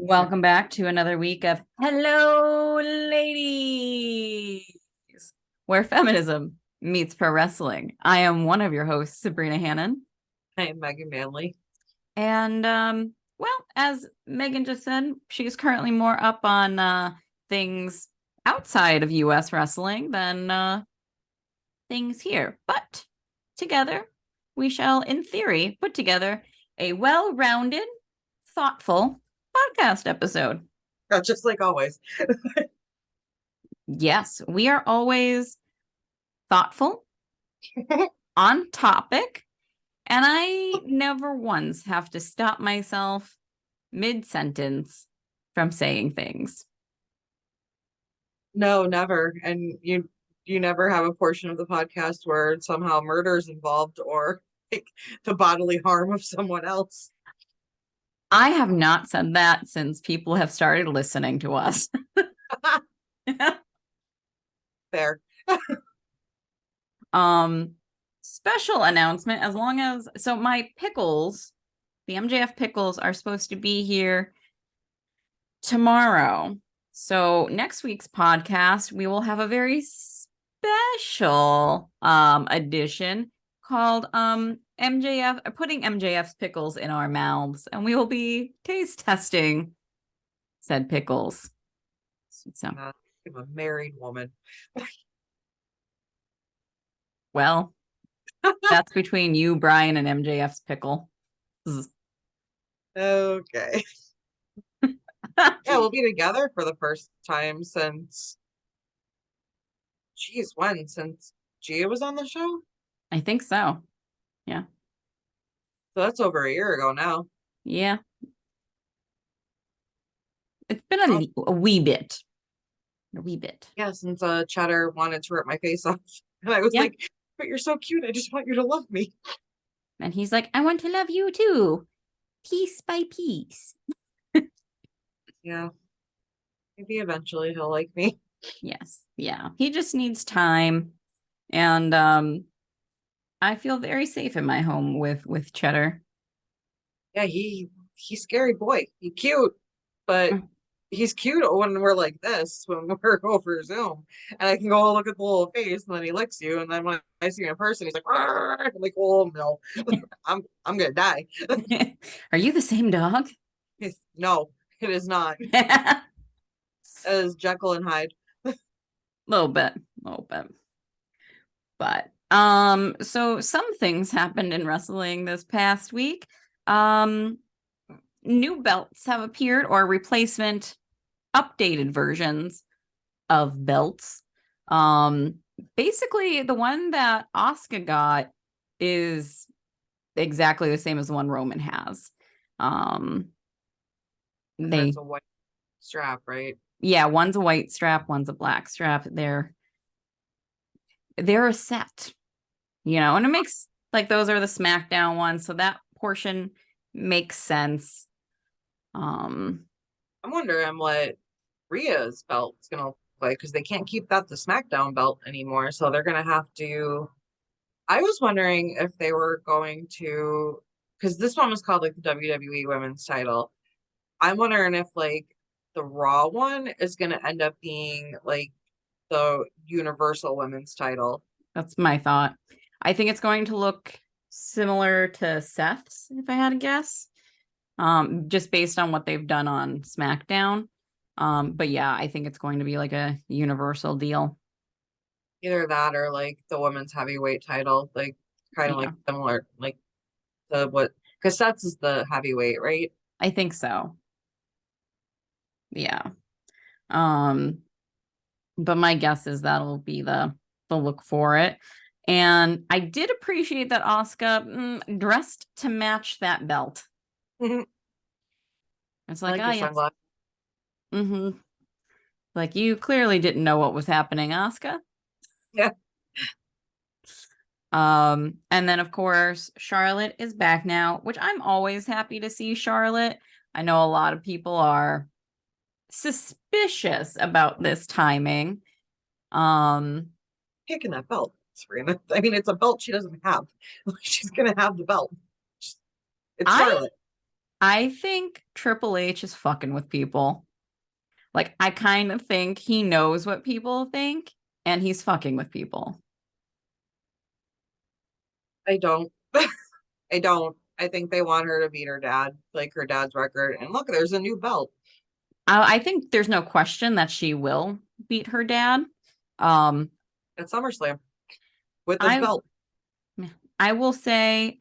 Welcome back to another week of Hello Ladies, where feminism meets pro wrestling. I am one of your hosts, Sabrina Hannon. Hey, Megan Manley. And well, as Megan just said, she's currently more up on things outside of US wrestling than things here. But together, we shall, in theory, put together a well-rounded, thoughtful podcast episode. Just like always. Yes, we are always thoughtful, on topic, and I never once have to stop myself mid-sentence from saying things. No, never. And you never have a portion of the podcast where somehow murder is involved or like, the bodily harm of someone else. I have not said that since people have started listening to us. Fair. Special announcement, as long as my pickles, the MJF pickles, are supposed to be here tomorrow. So next week's podcast, we will have a very special edition called MJF, putting MJF's pickles in our mouths, and we will be taste testing said pickles. So I'm a married woman. well, that's between you, Brian, and MJF's pickle. Okay. Yeah, we'll be together for the first time since when? Since Gia was on the show? I think so. Yeah. So that's over a year ago now. Yeah. It's been Oh, a wee bit. A wee bit. yeah, since Cheddar wanted to rip my face off. And I was Yeah. like, but you're so cute. I just want you to love me. And he's like, I want to love you too. Piece by piece. Yeah. Maybe eventually he'll like me. Yes. Yeah. He just needs time. And I feel very safe in my home with Cheddar. Yeah, he's scary boy. He's cute, but he's cute when we're like this, when we're over Zoom. And I can go look at the little face and then he licks you. And then when I see him in person, he's like, "Arr!" I'm like, oh no, I'm gonna die. Are you the same dog? No, it is not. A It is Jekyll and Hyde. little bit. But so some things happened in wrestling this past week. Um, New belts have appeared, or replacement updated versions of belts. Um, Basically, the one that Asuka got is exactly the same as the one Roman has. Um, And they that's a white strap, right? Yeah, one's a white strap, one's a black strap. They're a set, and it makes, like, those are the SmackDown ones, so that portion makes sense. I'm wondering what Rhea's belt's gonna look like because they can't keep that the SmackDown belt anymore. So they're gonna have to. I was wondering if they were going to, because this one was called like the WWE Women's Title. I'm wondering if like the Raw one is gonna end up being like the Universal Women's Title. That's my thought. I think it's going to look similar to Seth's, if I had to guess. Just based on what they've done on SmackDown. But yeah, I think it's going to be like a universal deal. Either that or like the women's heavyweight title, like kind of Yeah, like similar, like the what? Because Seth's is the heavyweight, right? I think so. Yeah. Um, but my guess is that'll be the look for it. And I did appreciate that Asuka dressed to match that belt. I It's like, like oh your yes. sunglasses. Mm-hmm. Like, you clearly didn't know what was happening, Asuka. Yeah. And then of course Charlotte is back now, which I'm always happy to see Charlotte. I know a lot of people are suspicious about this timing. Um, Picking that belt, Serena. I mean, it's a belt she doesn't have. She's gonna have the belt. It's I Charlotte. I think Triple H is fucking with people. Like, I kind of think he knows what people think and he's fucking with people. I don't. I don't. I think they want her to beat her dad, like her dad's record. And look, there's a new belt I think there's no question that she will beat her dad. Um, at SummerSlam with this I belt. I will say,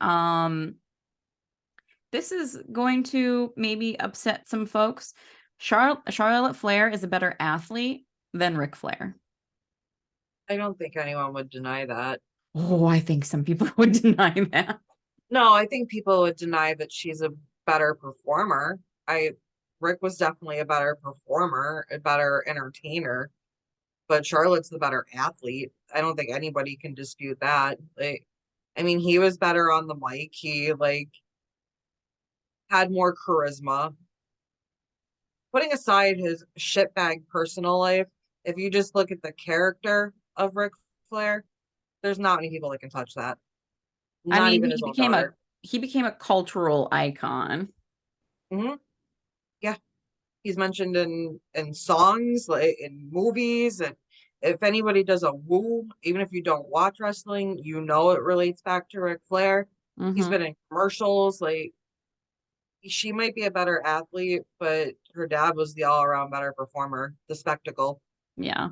this is going to maybe upset some folks. Charlotte Flair is a better athlete than Ric Flair. I don't think anyone would deny that. Oh, I think some people would deny that. No, I think people would deny that she's a better performer. I Rick was definitely a better performer, a better entertainer, but Charlotte's the better athlete. I don't think anybody can dispute that. Like, I mean, he was better on the mic. He like had more charisma. Putting aside his shitbag personal life, if you just look at the character of Ric Flair, there's not many people that can touch that. I Not mean, even his own daughter. he became a cultural icon. Hmm. Yeah, he's mentioned in songs, like in movies, and if anybody does a woo, even if you don't watch wrestling, you know it relates back to Ric Flair. He's Hmm. been in commercials. Like she might be a better athlete, but her dad was the all around better performer, the spectacle. Yeah.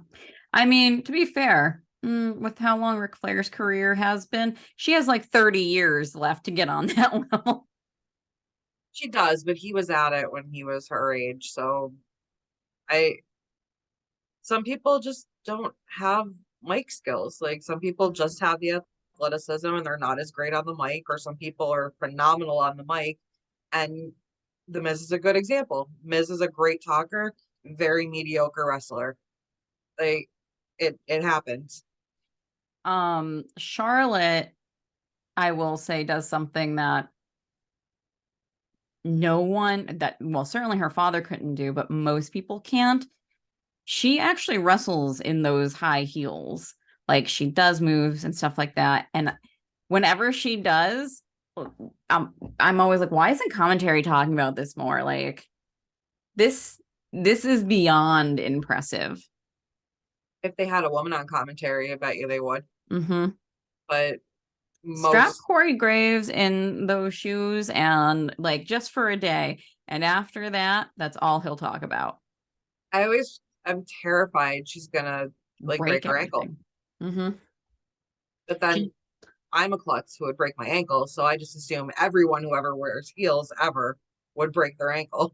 I mean, to be fair, with how long Ric Flair's career has been, she has like 30 years left to get on that level. She does, but he was at it when he was her age. So I some people just don't have mic skills. Like some people just have the athleticism and they're not as great on the mic, or some people are phenomenal on the mic. And the Miz is a good example. Miz is a great talker, very mediocre wrestler. Like it happens. Charlotte, I will say, does something that no one that, well, certainly her father couldn't do, but most people can't. She actually wrestles in those high heels. Like she does moves and stuff like that. And whenever she does, I'm always like, why isn't commentary talking about this more? Like this this is beyond impressive. If they had a woman on commentary, I bet you they would. Hmm. But Strap most Corey Graves in those shoes and like just for a day. And after that, that's all he'll talk about. I'm terrified she's gonna like break Break her ankle. everything. Hmm. But then I'm a klutz who would break my ankle, so I just assume everyone who ever wears heels ever would break their ankle.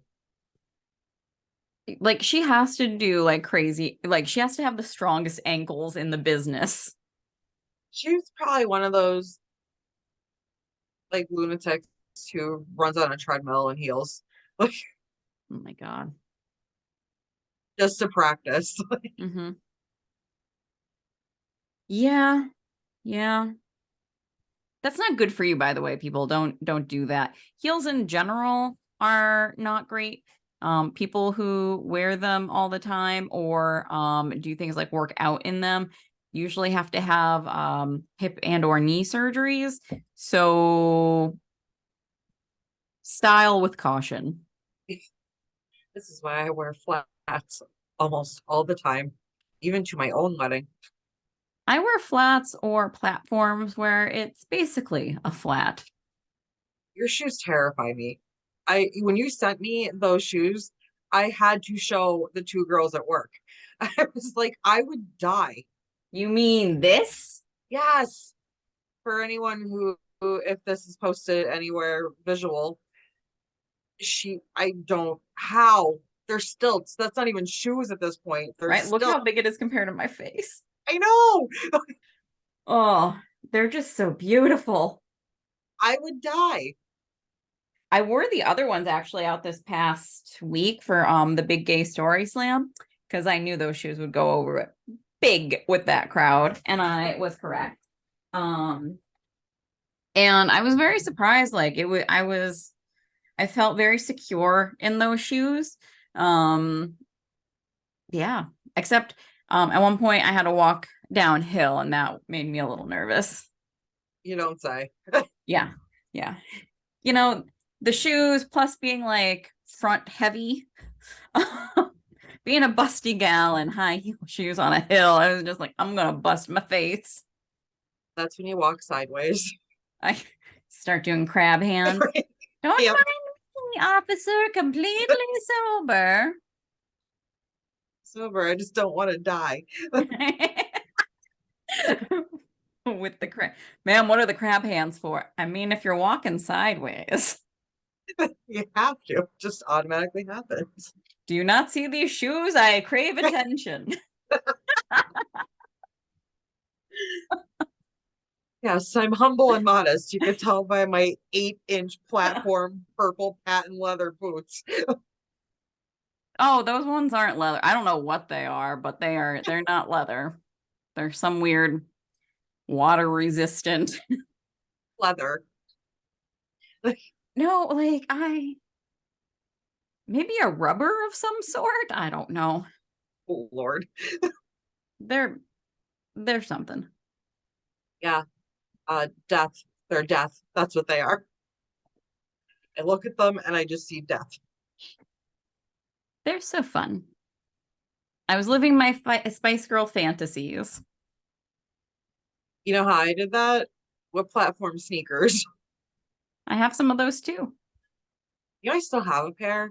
Like she has to do like crazy, like she has to have the strongest ankles in the business. She's probably one of those like lunatics who runs on a treadmill in heels, like Oh my God. just to practice. Hmm. Yeah. Yeah. That's not good for you, by the way, people. Don't do that. Heels in general are not great. People who wear them all the time or do things like work out in them usually have to have hip and or knee surgeries. So style with caution. This is why I wear flats almost all the time, even to my own wedding. I wear flats or platforms where it's basically a flat. Your shoes terrify me. I when you sent me those shoes, I had to show the two girls at work. I was like, I would die. You mean this? Yes, for anyone who if this is posted anywhere visual, I don't how they're stilts. That's not even shoes at this point. They're Right? Look still. how big it is compared to my face. I know. Oh, they're just so beautiful. I would die. I wore the other ones actually out this past week for the big gay story slam because I knew those shoes would go over it big with that crowd, and I was correct. Um, and I was very surprised. Like I felt very secure in those shoes. Um, yeah, except at one point I had to walk downhill, and that made me a little nervous. You don't say. Yeah, yeah. You know, The shoes plus being like front heavy. Being a busty gal in high heel shoes on a hill, I was just like, I'm gonna bust my face. That's when you walk sideways. I start doing crab hand. Don't Yep. mind me, officer, completely sober. Sober. I just don't want to die. With the crab. Ma'am, what are the crab hands for? I mean, if you're walking sideways. You have to. Just automatically happens. Do you not see these shoes? I crave attention. Yes, I'm humble and modest. You could tell by my 8-inch platform purple patent leather boots. Oh, those ones aren't leather. I don't know what they are, but they're not leather. They're some weird water resistant. Leather. No, like maybe a rubber of some sort. I don't know. Oh Lord. They're something. Yeah. Death. They're death. That's what they are. I look at them and I just see death. They're so fun. I was living my Spice Girl fantasies. You know how I did that? With platform sneakers. I have some of those too. You know, I still have a pair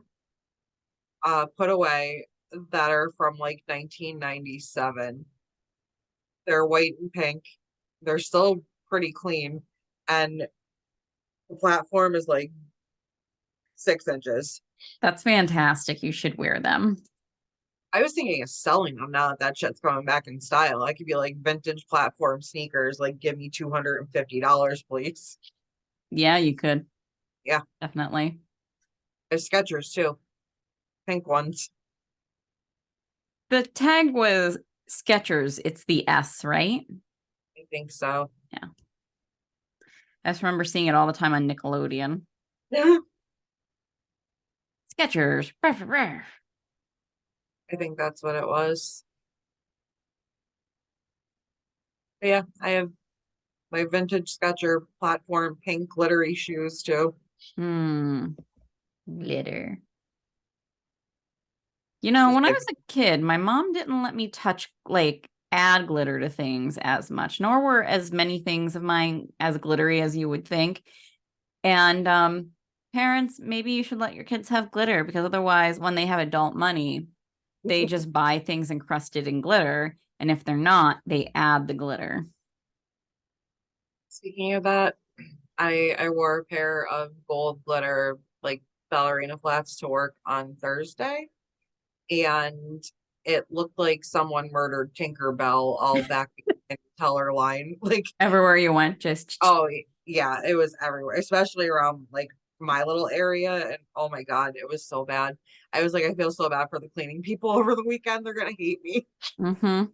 put away that are from like 1997. They're white and pink. They're still pretty clean. And the platform is like 6 inches. That's fantastic. You should wear them. I was thinking of selling them now that that shit's coming back in style. I could be like vintage platform sneakers, like give me $250, please. Yeah, you could. Yeah, Definitely. there's Skechers too, pink ones. The tag was Skechers. It's the S, right? I think so. Yeah. I just remember seeing it all the time on Nickelodeon. I Skechers. think that's what it was. But yeah, I have my vintage Sketcher platform pink glittery shoes too. Hmm. Glitter. You know, Just when I big. was a kid, my mom didn't let me touch like add glitter to things as much, nor were as many things of mine as glittery as you would think. And parents, maybe you should let your kids have glitter because otherwise, when they have adult money, they just buy things encrusted in glitter. And if they're not, they add the glitter. Speaking of that, I wore a pair of gold glitter like ballerina flats to work on Thursday, and it looked like someone murdered Tinkerbell all back in Teller line. Like, Everywhere you went, just oh yeah, it was everywhere, especially around like my little area. And oh my God, it was so bad. I was like, I feel so bad for the cleaning people over the weekend. They're gonna hate me. mm-hmm.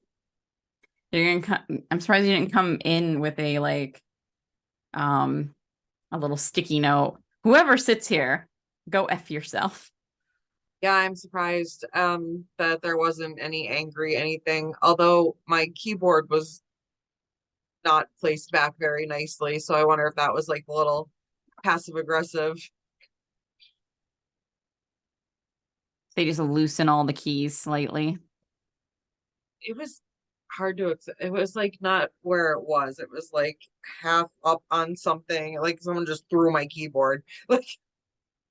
You're gonna come. I'm surprised you didn't come in with a like um a little sticky note. Whoever sits here, go F yourself. Yeah, I'm surprised that there wasn't any angry anything. Although my keyboard was not placed back very nicely, so I wonder if that was like a little passive aggressive. They just loosen all the keys slightly. It was hard to accept. It was like not where it was. It was like half up on something. Like someone just threw my keyboard. Like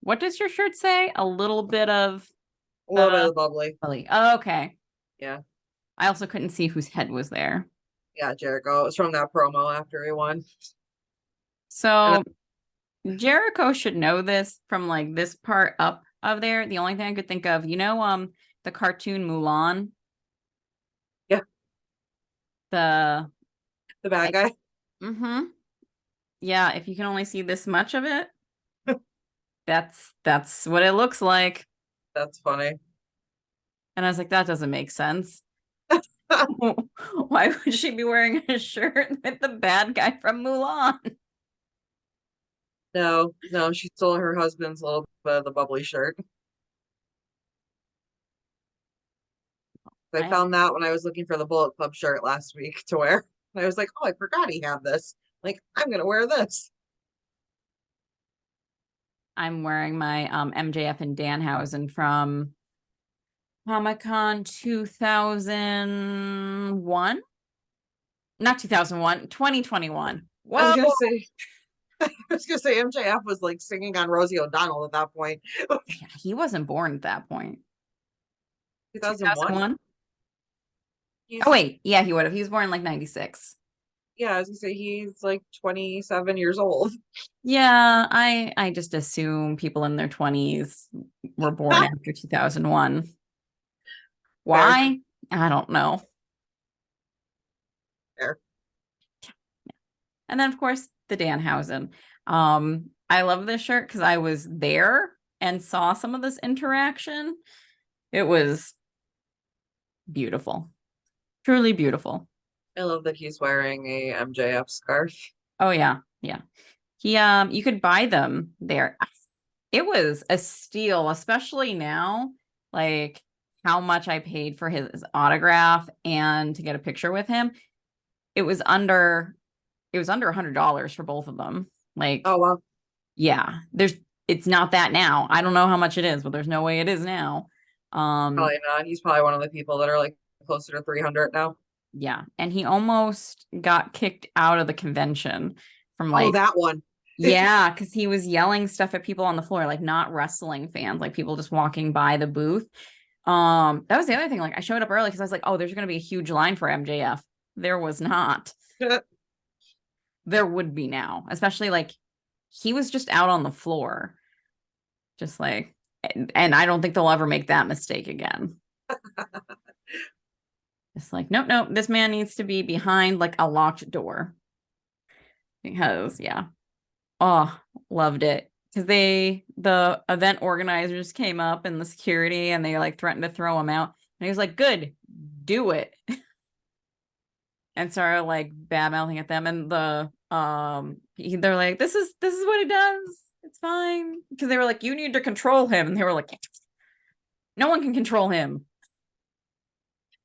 What does your shirt say? A little bit of a little bit the of bubbly. belly. Oh, okay. Yeah. I also couldn't see whose head was there. Yeah, Jericho. It was from that promo after he won. And So Jericho should know this from like this part up of there. The only thing I could think of, the cartoon Mulan, yeah, the the bad guy. mm-hmm. Yeah, if you can only see this much of it, that's what it looks like. That's funny. And I was like, that doesn't make sense. Why would she be wearing a shirt with the bad guy from Mulan? No, no, she stole her husband's little bit of the bubbly shirt. I I found that when I was looking for the Bullet Club shirt last week to wear. And I was like, oh, I forgot he had this. Like, I'm gonna wear this. I'm wearing my MJF and Danhausen from Comic-Con 2001. Not 2001, 2021. I was Whoa. gonna say, I was gonna say MJF was like singing on Rosie O'Donnell at that point. Yeah, he wasn't born at that point. 2001. 2001? Oh, He's wait. Yeah, he would have. He was born in like 96. Yeah, I was gonna say he's like 27 years old. Yeah, I just assume people in their 20s were born after 2001. Fair, Why? I don't know. fair. And then of course the Danhausen. I love this shirt because I was there and saw some of this interaction. It was beautiful. Truly beautiful. I love that he's wearing a MJF scarf. Oh yeah. Yeah. He you could buy them there. It was a steal, especially now, like how much I paid for his autograph and to get a picture with him. It was under $100 for both of them. Like, Oh well, yeah, it's not that now. I don't know how much it is, but there's no way it is now. probably not. He's probably one of the people that are like closer to 300 now. Yeah, and he almost got kicked out of the convention from Oh, like, that one. yeah, because he was yelling stuff at people on the floor, like not wrestling fans, like people just walking by the booth. That was the other thing. Like I showed up early because I was like, oh, there's gonna be a huge line for MJF. There was not. There would be now, especially like he was just out on the floor, just like, and I don't think they'll ever make that mistake again. It's like, nope, nope, this man needs to be behind like a locked door because, yeah, oh, loved it. Because the event organizers came up and the security and they like threatened to throw him out. And he was like, good, do it. And started like bad mouthing at them. And they're like, this is what he does. It's fine. Because they were like, you need to control him. And they were like, no one can control him.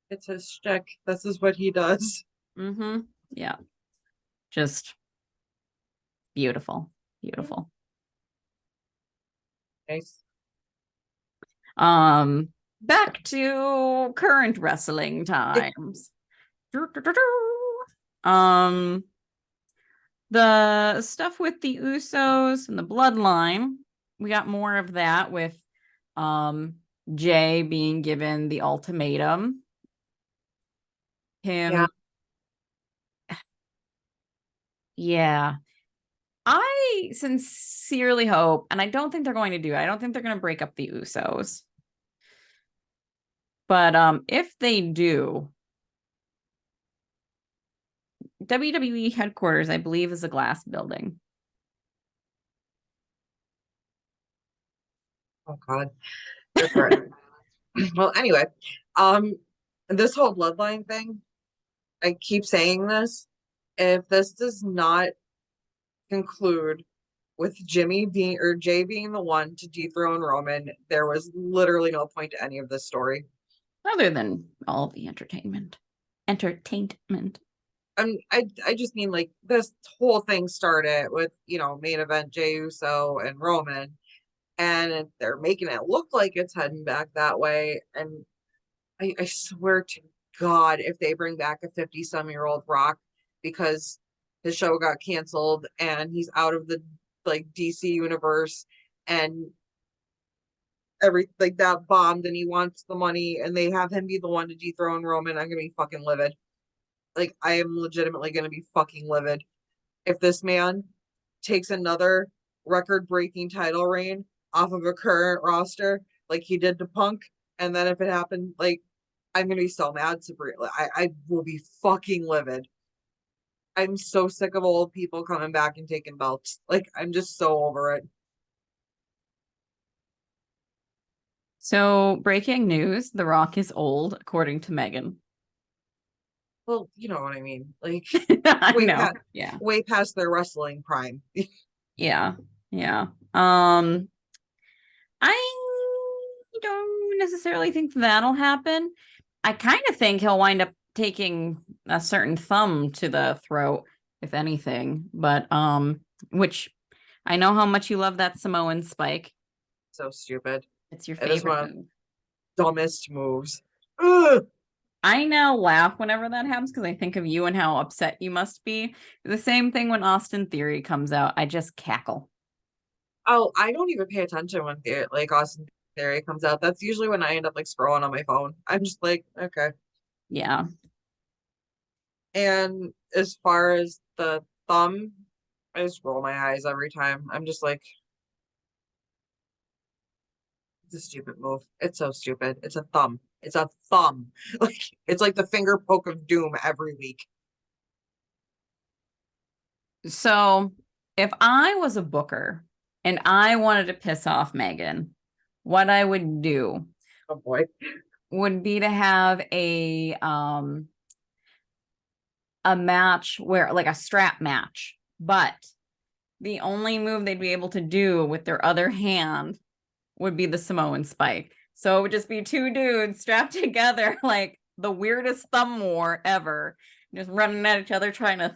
It's his shtick. This is what he does. Mm-hmm. Yeah. Just beautiful. Beautiful. Nice. Back to current wrestling times. Um, the stuff with the Usos and the Bloodline, we got more of that with Jay being given the ultimatum. Him, yeah. I sincerely hope, and I don't think they're going to do it. I don't think they're going to break up the Usos. But if they do, WWE headquarters, I believe, is a glass building. Oh God, you're correct. Well, anyway, this whole bloodline thing, I keep saying this. If this does not conclude with Jay being the one to dethrone Roman, there was literally no point to any of this story. Other than all the entertainment. I just mean like this whole thing started with, main event Jey Uso and Roman, and they're making it look like it's heading back that way. And I swear to God, if they bring back a 50-some-year-old Rock because his show got canceled and he's out of the like DC universe and every like that bombed and he wants the money and they have him be the one to dethrone Roman, I'm gonna be fucking livid. Like I am legitimately gonna be fucking livid if this man takes another record-breaking title reign off of a current roster like he did to Punk, and then if it happened, like I'm gonna be so mad, Sabrina. I will be fucking livid. I'm so sick of old people coming back and taking belts. Like I'm just so over it. So, breaking news, The Rock is old, according to Megan. Well, you know what I mean. Like I way know. past Yeah. way past their wrestling prime. Yeah. Yeah. I don't necessarily think that'll happen. I kind of think he'll wind up taking a certain thumb to the throat, if anything. But which I know how much you love that Samoan spike. So stupid. It's your It is one favorite of move. the dumbest moves. Ugh. I now laugh whenever that happens because I think of you and how upset you must be. The same thing when Austin Theory comes out. I just cackle. Oh, I don't even pay attention when like Austin Theory comes out. That's usually when I end up like scrolling on my phone. I'm just like, okay. Yeah. And as far as the thumb, I just roll my eyes every time. I'm just like, it's a stupid move. It's so stupid. It's a thumb. It's a thumb. Like it's like the finger poke of doom every week. So if I was a booker and I wanted to piss off Megan, what I would do Oh boy. would be to have a match where like a strap match, but the only move they'd be able to do with their other hand would be the Samoan spike. So it would just be two dudes strapped together, like the weirdest thumb war ever, just running at each other, trying to.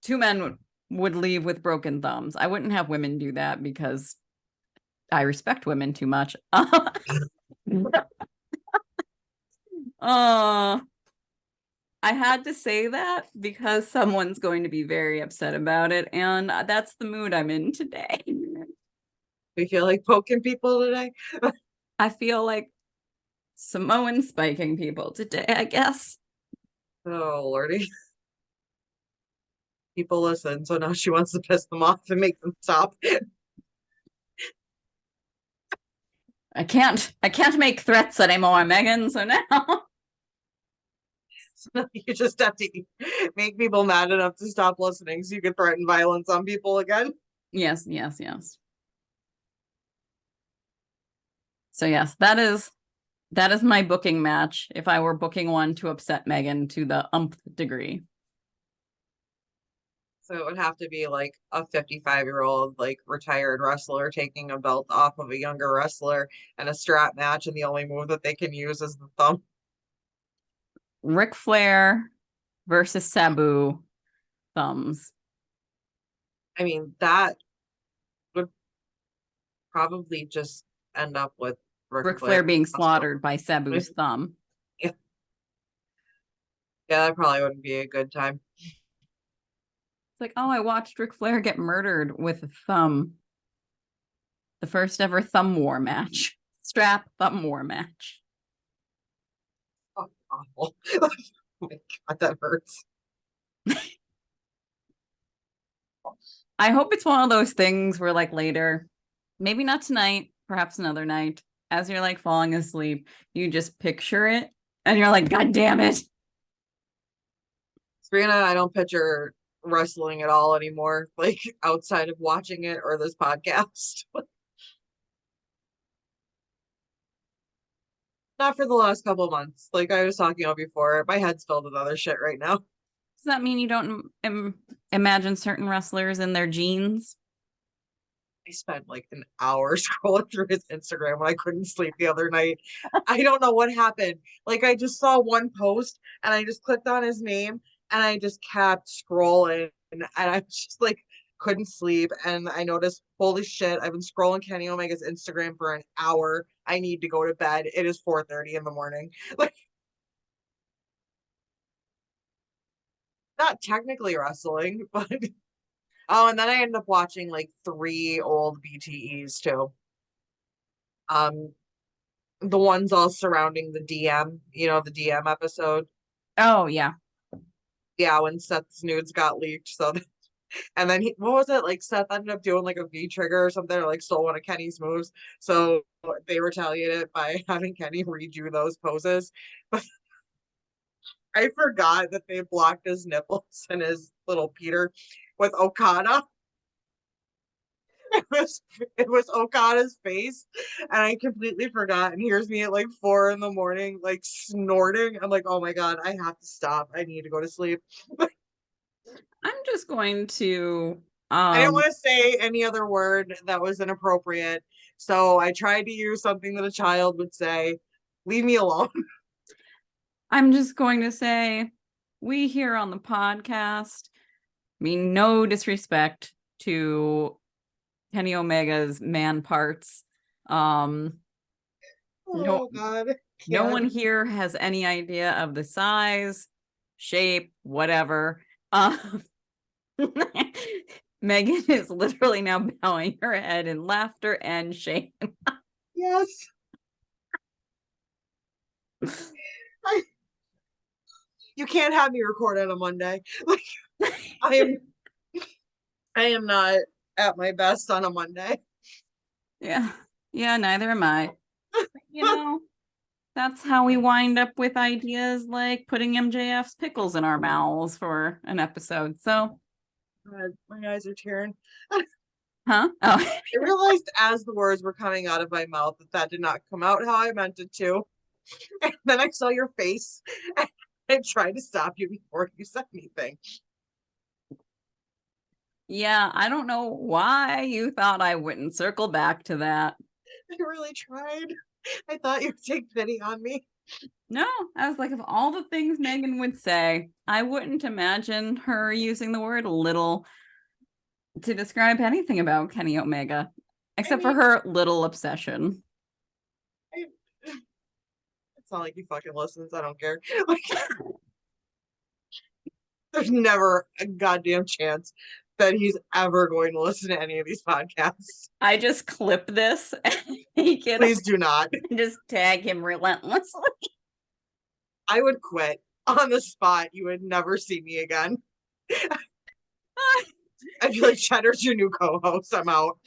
Two men would leave with broken thumbs. I wouldn't have women do that because I respect women too much. I had to say that because someone's going to be very upset about it, and that's the mood I'm in today. We feel like poking people today. I feel like Samoan spiking people today, I guess. Oh lordy. People listen, so now she wants to piss them off and make them stop. I can't make threats anymore, Megan, so now. So you just have to make people mad enough to stop listening so you can threaten violence on people again. Yes, yes, yes. So yes, that is my booking match if I were booking one to upset Megan to the umpth degree. So it would have to be like a 55-year-old, like retired wrestler taking a belt off of a younger wrestler and a strap match, and the only move that they can use is the thumb. Ric Flair versus Sabu thumbs. I mean, that would probably just end up with Ric Ric Flair. Flair being slaughtered by Sabu's thumb. Yeah, yeah, that probably wouldn't be a good time. It's like, oh, I watched Ric Flair get murdered with a thumb. The first ever thumb war match. Strap thumb war match. Oh, awful. Oh my God, that hurts. I hope it's one of those things where like later, maybe not tonight, perhaps another night, as you're like falling asleep, you just picture it and you're like, God damn it. Sabrina, I don't picture wrestling at all anymore, like outside of watching it or this podcast. Not for the last couple of months. Like I was talking about before, my head's filled with other shit right now. Does that mean you don't imagine certain wrestlers in their jeans? I spent like an hour scrolling through his Instagram when I couldn't sleep the other night. I don't know what happened. Like I just saw one post and I just clicked on his name and I just kept scrolling and I just like couldn't sleep. And I noticed, holy shit, I've been scrolling Kenny Omega's Instagram for an hour. I need to go to bed. It is 4:30 in the morning. Like not technically wrestling, but oh, and then I ended up watching like three old BTEs too. Um, the ones all surrounding the DM, the DM episode. Oh, yeah. Yeah, when Seth's nudes got leaked. So, and then what was it? Like Seth ended up doing like a V trigger or something, or like stole one of Kenny's moves. So they retaliated by having Kenny redo those poses. But I forgot that they blocked his nipples and his little Peter with Okada. It was Okada's face, and I completely forgot. And here's me at like 4 in the morning, like snorting. I'm like, oh my God, I have to stop. I need to go to sleep. I'm just going to I didn't want to say any other word that was inappropriate. So I tried to use something that a child would say. Leave me alone. I'm just going to say we here on the podcast mean no disrespect to Kenny Omega's man parts. No, Oh God. no Can't. one here has any idea of the size, shape, whatever. Megan is literally now bowing her head in laughter and shame. Yes. You can't have me record on a Monday. Like I am not at my best on a Monday. Yeah. Yeah, neither am I. You know, that's how we wind up with ideas like putting MJF's pickles in our mouths for an episode. So, God, my eyes are tearing. huh? Oh, I realized as the words were coming out of my mouth that did not come out how I meant it to. And then I saw your face and I tried to stop you before you said anything. yeah, I don't know why you thought I wouldn't circle back to that. I really tried. I thought you'd take pity on me. No, I was like, of all the things Megan would say, I wouldn't imagine her using the word little to describe anything about Kenny Omega, except for mean, her little obsession. it's not like he fucking listens. I don't care. Like, there's never a goddamn chance that he's ever going to listen to any of these podcasts. I just clip this and make it Please do not. just tag him relentlessly. I would quit on the spot. You would never see me again. I feel like Cheddar's your new co-host. I'm out.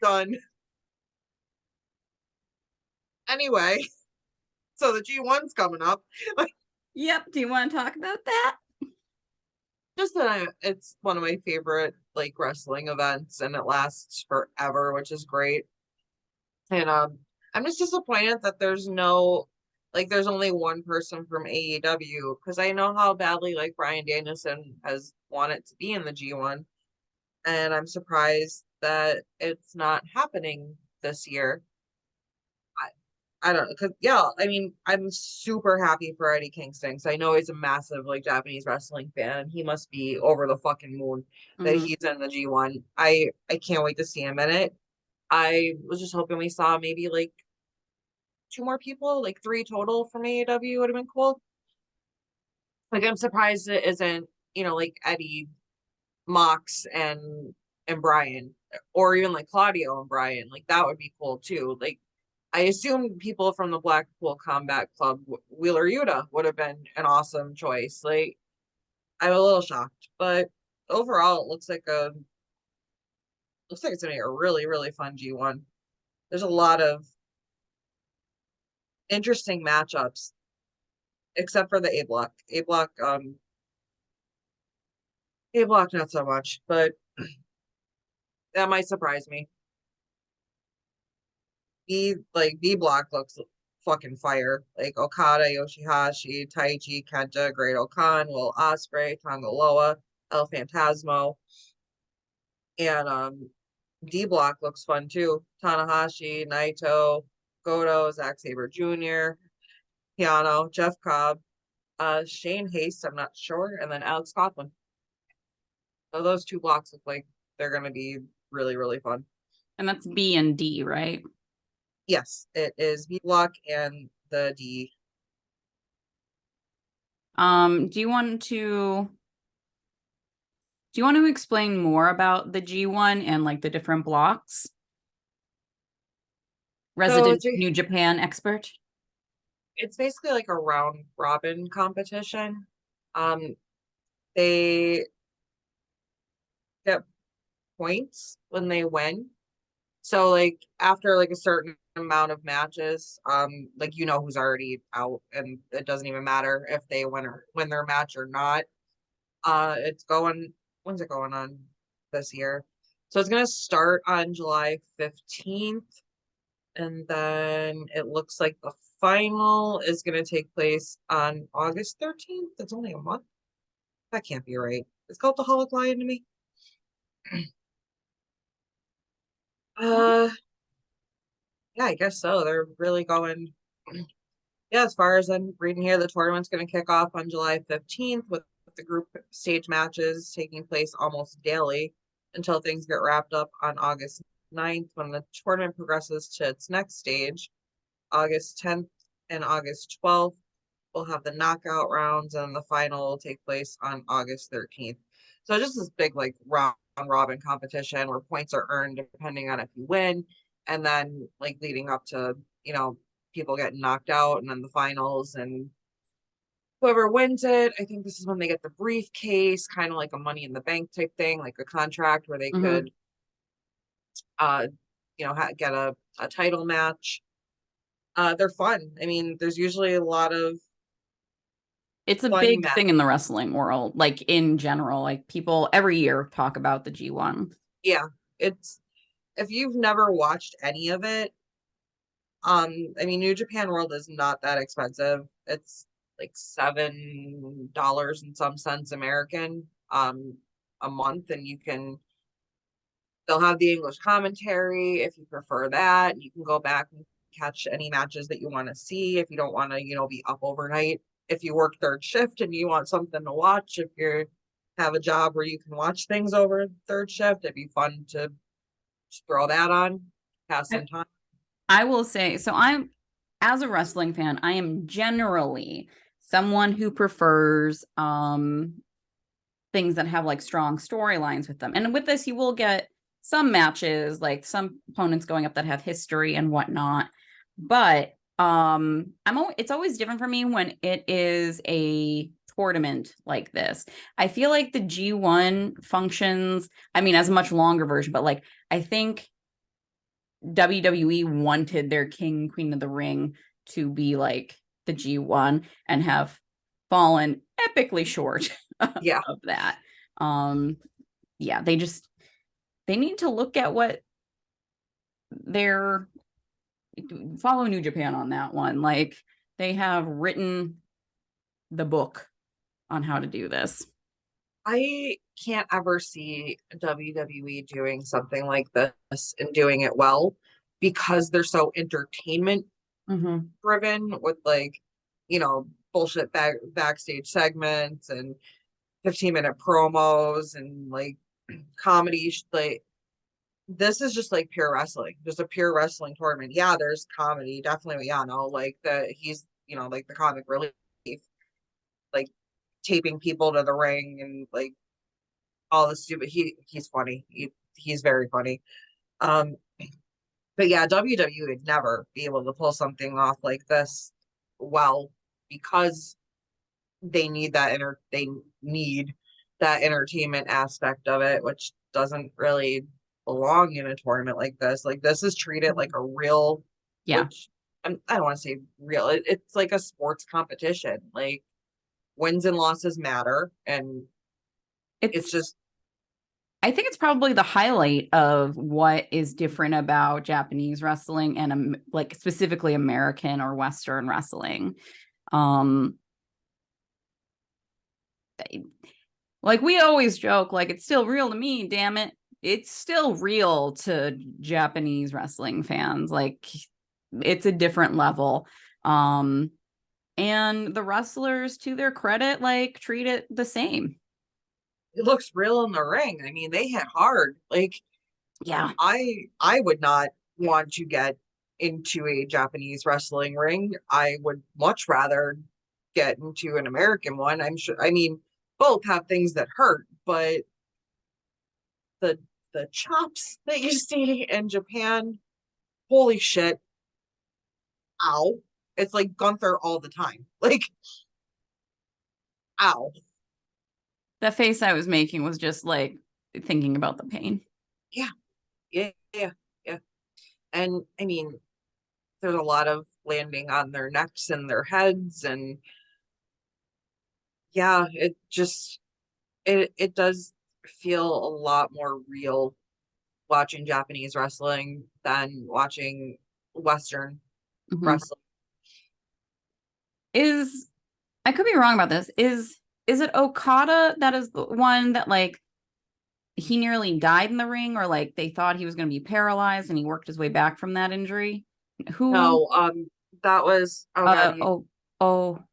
Done. Anyway, so the G1's coming up. Like, Yep. Do you want to talk about that? just that it's one of my favorite like wrestling events, and it lasts forever, which is great. And I'm just disappointed that there's only one person from AEW, because I know how badly like Bryan Danielson has wanted to be in the G1, and I'm surprised that it's not happening this year. I don't know, because yeah, I mean, I'm super happy for Eddie Kingston, because I know he's a massive like Japanese wrestling fan, and he must be over the fucking moon that Mhm. he's in the G1. I can't wait to see him in it. I was just hoping we saw maybe like two more people, like three total from AEW would have been cool. Like I'm surprised it isn't, like Eddie, Mox, and Brian, or even like Claudio and Brian. Like that would be cool too. Like I assume people from the Blackpool Combat Club, Wheeler Yuta would have been an awesome choice. Like I'm a little shocked, but overall, it looks like it's gonna be a really really fun G1. There's a lot of interesting matchups, except for the A block. A block not so much, but that might surprise me. B block looks fucking fire. Like Okada, Yoshihashi, Taichi, Kenta, Great Okan, Will Ospreay, Tonga Loa, El Phantasmo, and D block looks fun too. Tanahashi, Naito, Goto, Zack Sabre Jr., Piano, Jeff Cobb, Shane Haste, I'm not sure, and then Alex Coughlin. So those two blocks look like they're gonna be really really fun. And that's B and D, right? Yes, it is B block and the D. Do you want to explain more about the G1 and like the different blocks? So Resident New Japan expert. it's basically like a round robin competition. Um, they get points when they win. So like after like a certain amount of matches, like who's already out, and it doesn't even matter if they win their match or not. It's going When's it going on this year? So it's gonna start on July 15th, and then it looks like the final is gonna take place on August 13th. That's only a month. That can't be right. It's called the Holoc Lion to me. Uh yeah, I guess so. They're really going. Yeah, as far as I'm reading here, the tournament's going to kick off on July 15th with the group stage matches taking place almost daily until things get wrapped up on August 9th when the tournament progresses to its next stage. August 10th and August 12th we'll have the knockout rounds, and the final will take place on August 13th. So just this big like round robin competition where points are earned depending on if you win, and then like leading up to, people getting knocked out and then the finals, and whoever wins it, I think this is when they get the briefcase, kind of like a money in the bank type thing, like a contract where they Mm-hmm. could get a title match. They're fun. I mean, there's usually a lot of It's a fun big match. thing in the wrestling world, like in general. Like people every year talk about the G1. Yeah, it's if you've never watched any of it, I mean, New Japan World is not that expensive. It's like $7 and some cents American, a month, and they'll have the English commentary if you prefer that. You can go back and catch any matches that you want to see if you don't want to, be up overnight. If you work third shift and you want something to watch, if you have a job where you can watch things over third shift, it'd be fun to just throw that on, pass I, some time. I will say, so as a wrestling fan, I am generally someone who prefers things that have like strong storylines with them. And with this, you will get some matches, like some opponents going up that have history and whatnot. But it's always different for me when it is a tournament like this. I feel like the G1 functions, I mean, as a much longer version, but like I think WWE wanted their King Queen of the Ring to be like the G1 and have fallen epically short Yeah. of that. Yeah, they need to look at what they're follow New Japan on that one. Like they have written the book on how to do this. I can't ever see WWE doing something like this and doing it well because they're so entertainment Mm-hmm. driven with like, bullshit backstage segments and 15-minute promos and like comedy. Like this is just like pure wrestling, just a pure wrestling tournament. Yeah, there's comedy, definitely. Yeah, no, like he's, like the comic relief, like taping people to the ring and like all the stupid. He's funny. He's very funny. Um, but yeah, WWE would never be able to pull something off like this well because they need that entertainment aspect of it, which doesn't really belong in a tournament like this. Like this is treated like a real, Yeah. which I don't want to say real. It's like a sports competition. Like wins and losses matter, and it's It's just I think it's probably the highlight of what is different about Japanese wrestling and like specifically American or Western wrestling. Um, like we always joke, like it's still real to me, damn it. It's still real to Japanese wrestling fans. Like it's a different level. Um, and the wrestlers, to their credit, like treat it the same. it looks real in the ring. I mean, they hit hard. Like Yeah. I would not want to get into a Japanese wrestling ring. I would much rather get into an American one. I'm sure. I mean, both have things that hurt, but the the chops that you see in Japan, holy shit, ow. It's like Gunther all the time. Like, ow. The face I was making was just like thinking about the pain. Yeah, yeah, yeah, yeah. And I mean, there's a lot of landing on their necks and their heads, and yeah, it does feel a lot more real watching Japanese wrestling than watching Western Mhm. wrestling. Is I could be wrong about this. Is it Okada that is the one that like he nearly died in the ring, or like they thought he was going to be paralyzed and he worked his way back from that injury? Who? No, that was, oh God, Oh, oh,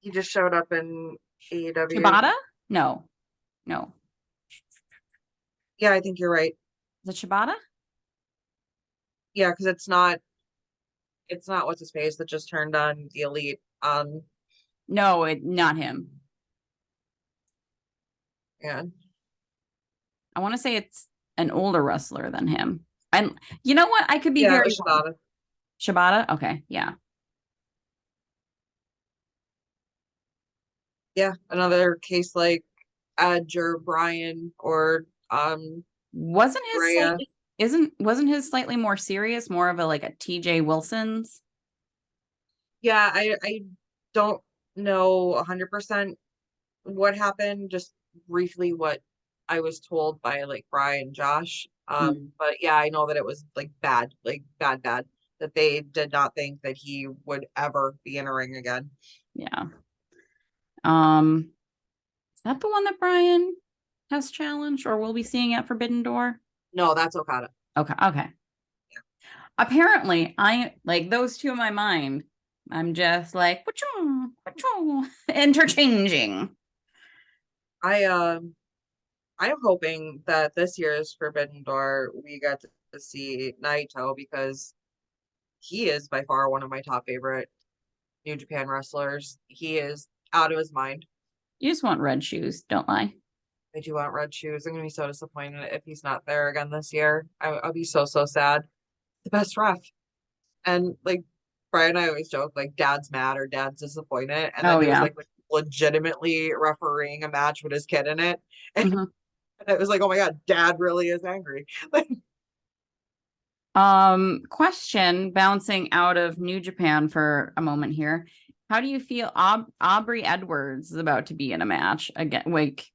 he just showed up in AEW. Shibata? No, no. Yeah, I think you're right. Is it Shibata? Yeah, because it's not what's his face that just turned on the Elite. No, not him. Yeah. I want to say it's an older wrestler than him. And you know what? I could be Yeah, it very was wrong. Shibata. Shibata? Okay, yeah. Yeah, another case like Edge or Brian or Wasn't his Rhea. slightly wasn't his slightly more serious, more of a like a TJ Wilson's? Yeah, I don't know 100% what happened, just briefly what I was told by like Brian and Josh. Mm, But yeah, I know that it was like bad, bad, that they did not think that he would ever be in a ring again. yeah. Is that the one that Brian has challenged or will be seeing at Forbidden Door? No, that's Okada. Okay, okay. Apparently, I like those two in my mind. I'm just like, interchanging. I I'm hoping that this year's Forbidden Door we get to see Naito because he is by far one of my top favorite New Japan wrestlers. He is out of his mind. You just want red shoes, don't lie. I do want red shoes. I'm gonna be so disappointed if he's not there again this year. I'll be so sad. The best ref. And like Brian and I always joke, like dad's mad or dad's disappointed. And then Oh he was yeah. like legitimately refereeing a match with his kid in it. Mhm. And it was like, oh my God, dad really is angry. Like, Question bouncing out of New Japan for a moment here. How do you feel Aubrey Edwards is about to be in a match again? Like,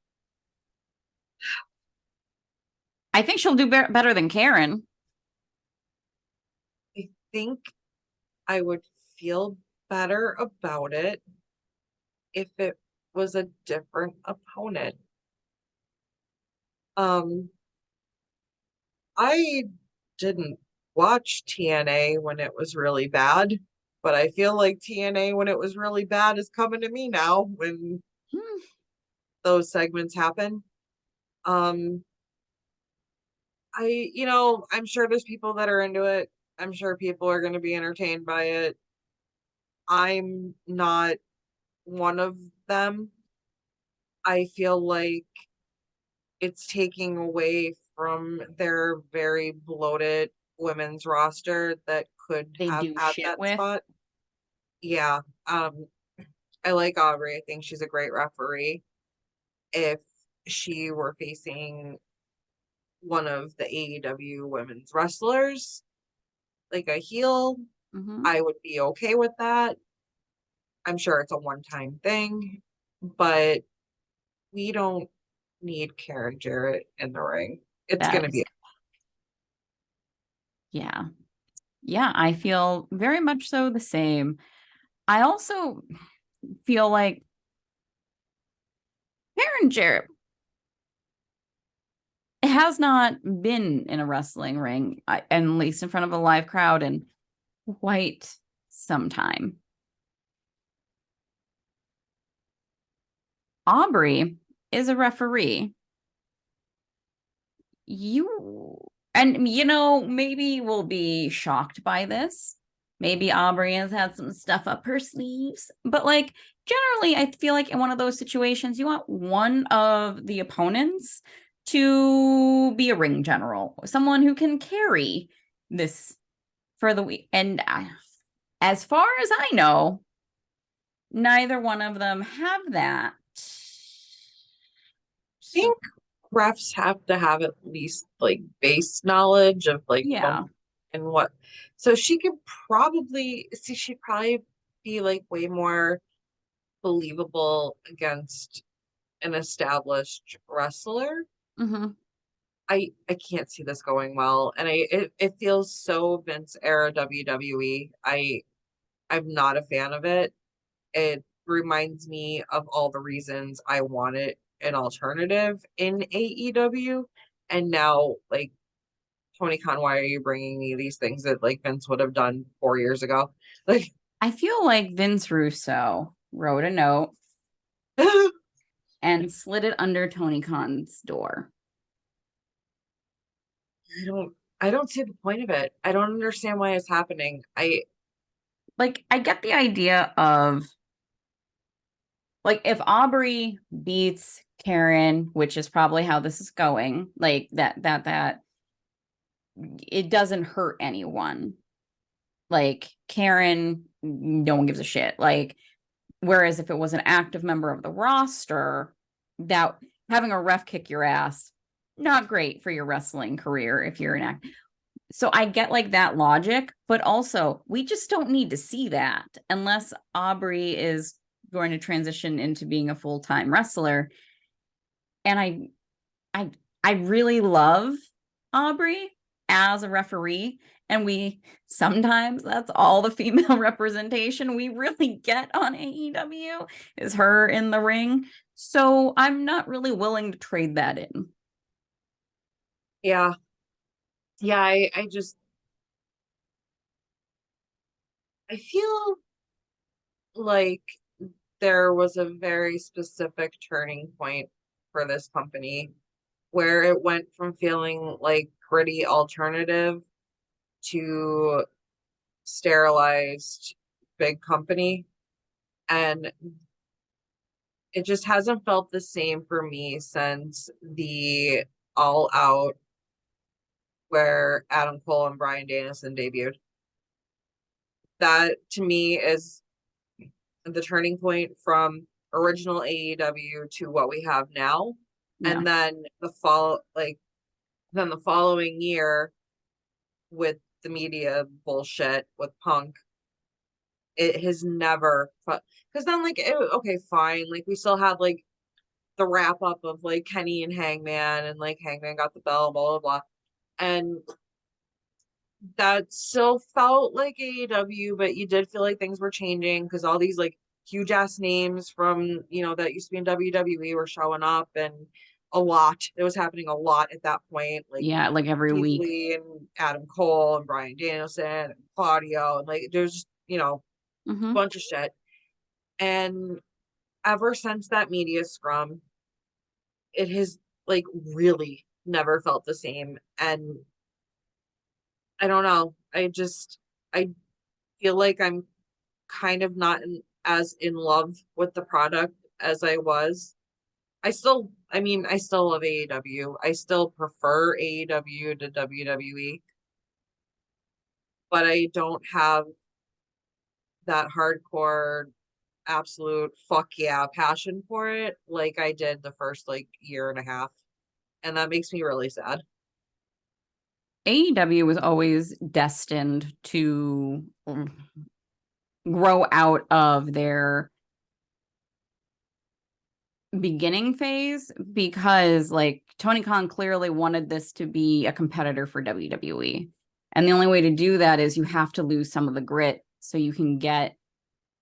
I think she'll do better than Karen. I think I would feel better about it if it was a different opponent. Um, I didn't watch TNA when it was really bad, but I feel like TNA when it was really bad is coming to me now when Hmm, those segments happen. Um, I'm sure there's people that are into it. I'm sure people are going to be entertained by it. I'm not one of them. I feel like it's taking away from their very bloated women's roster that could they have do had shit that with. spot. Yeah. I like Aubrey. I think she's a great referee. If she were facing one of the AEW women's wrestlers, like a heel, Hmm. I would be okay with that. I'm sure it's a one-time thing, but we don't need Karen Jarrett in the ring. It's That gonna is, be yeah. Yeah, I feel very much so the same. I also feel like Karen Jarrett has not been in a wrestling ring, at least in front of a live crowd, in quite some time. Aubrey is a referee. You and maybe we'll be shocked by this. Maybe Aubrey has had some stuff up her sleeves, but like generally, I feel like in one of those situations, you want one of the opponents to be a ring general, someone who can carry this for the week. And as far as I know, neither one of them have that. So think refs have to have at least like base knowledge of like yeah. bump and what. So she could probably see she'd probably be like way more believable against an established wrestler. Hmm. I can't see this going well, and it feels so Vince era WWE. I'm not a fan of it. It reminds me of all the reasons I wanted an alternative in AEW. And now, like, Tony Khan, why are you bringing me these things that like Vince would have done 4 years ago? Like, I feel like Vince Russo wrote a note and slid it under Tony Khan's door. I don't see the point of it. I don't understand why it's happening. I get the idea of like if Aubrey beats Karen, which is probably how this is going, like that it doesn't hurt anyone. Like Karen, no one gives a shit. Like, whereas if it was an active member of the roster, that having a ref kick your ass, not great for your wrestling career if you're an act. So I get like that logic, but also we just don't need to see that unless Aubrey is going to transition into being a full-time wrestler. And I really love Aubrey as a referee. And we sometimes that's all the female representation we really get on AEW is her in the ring. So I'm not really willing to trade that in. Yeah. Yeah, I just I feel like there was a very specific turning point for this company where it went from feeling like gritty alternative to sterilized big company. And it just hasn't felt the same for me since the All Out where Adam Cole and Bryan Danielson debuted. That to me is the turning point from original AEW to what we have now. Yeah. And then the following year with the media bullshit with Punk, it has never because then okay, fine, like we still have like the wrap up of like Kenny and Hangman, and like Hangman got the bell, blah blah blah, and that still felt like AEW, but you did feel like things were changing because all these like huge ass names from that used to be in WWE were showing up, and a lot. It was happening a lot at that point, like Yeah, like every Keith week. Lee and Adam Cole and Bryan Danielson and Claudio, and like there's a bunch of shit. And ever since that media scrum, it has like really never felt the same. And I don't know. I feel like I'm kind of not as in love with the product as I was. I still love AEW. I still prefer AEW to WWE, but I don't have that hardcore, absolute fuck yeah passion for it like I did the first like year and a half. And that makes me really sad. AEW was always destined to grow out of their beginning phase because like Tony Khan clearly wanted this to be a competitor for WWE. And the only way to do that is you have to lose some of the grit so you can get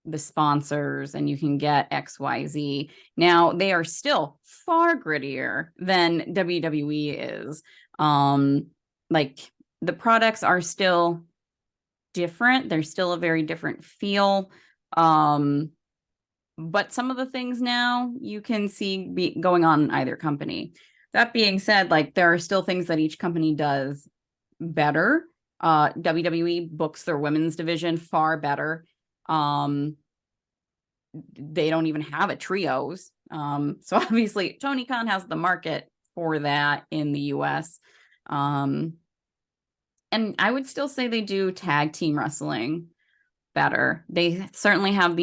the sponsors and you can get XYZ. Now they are still far grittier than WWE is. Like the products are still different. They're still a very different feel. But some of the things now you can see going on in either company. That being said, like there are still things that each company does better. WWE books their women's division far better. They don't even have a trios. So obviously Tony Khan has the market for that in the US. And I would still say they do tag team wrestling better. They certainly have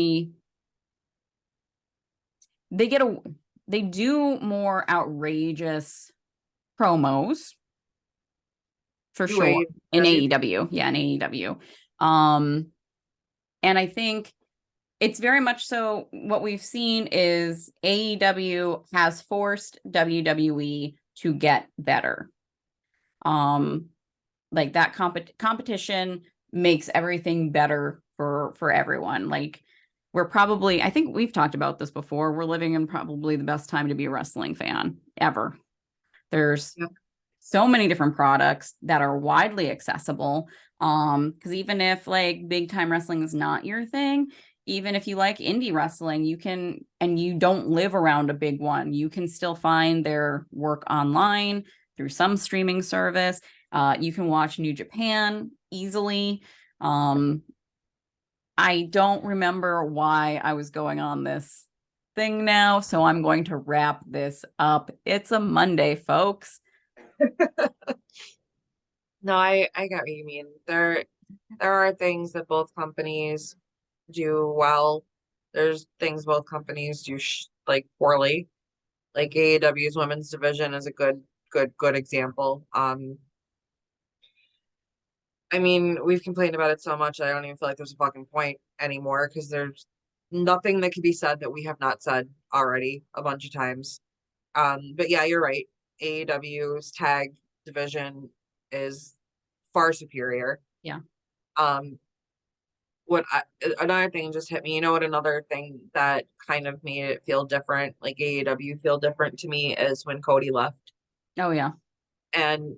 they do more outrageous promos for Do sure in AEW. AEW. Yeah, in AEW. And I think it's very much so what we've seen is AEW has forced WWE to get better. Like that competition makes everything better for everyone. Like I think we've talked about this before. We're living in probably the best time to be a wrestling fan ever. There's so many different products that are widely accessible. Because even if like big time wrestling is not your thing, even if you like indie wrestling, you can, and you don't live around a big one, you can still find their work online through some streaming service. You can watch New Japan easily. I don't remember why I was going on this thing now, so I'm going to wrap this up. It's a Monday, folks. No, I get what you mean. There are things that both companies do well. There's things both companies do like poorly. Like AEW's women's division is a good example. I mean, we've complained about it so much, I don't even feel like there's a fucking point anymore because there's nothing that can be said that we have not said already a bunch of times. But yeah, you're right. AEW's tag division is far superior. Yeah. Um, another thing just hit me. You know what? Another thing that kind of made it feel different, like AEW feel different to me, is when Cody left. Oh, yeah. And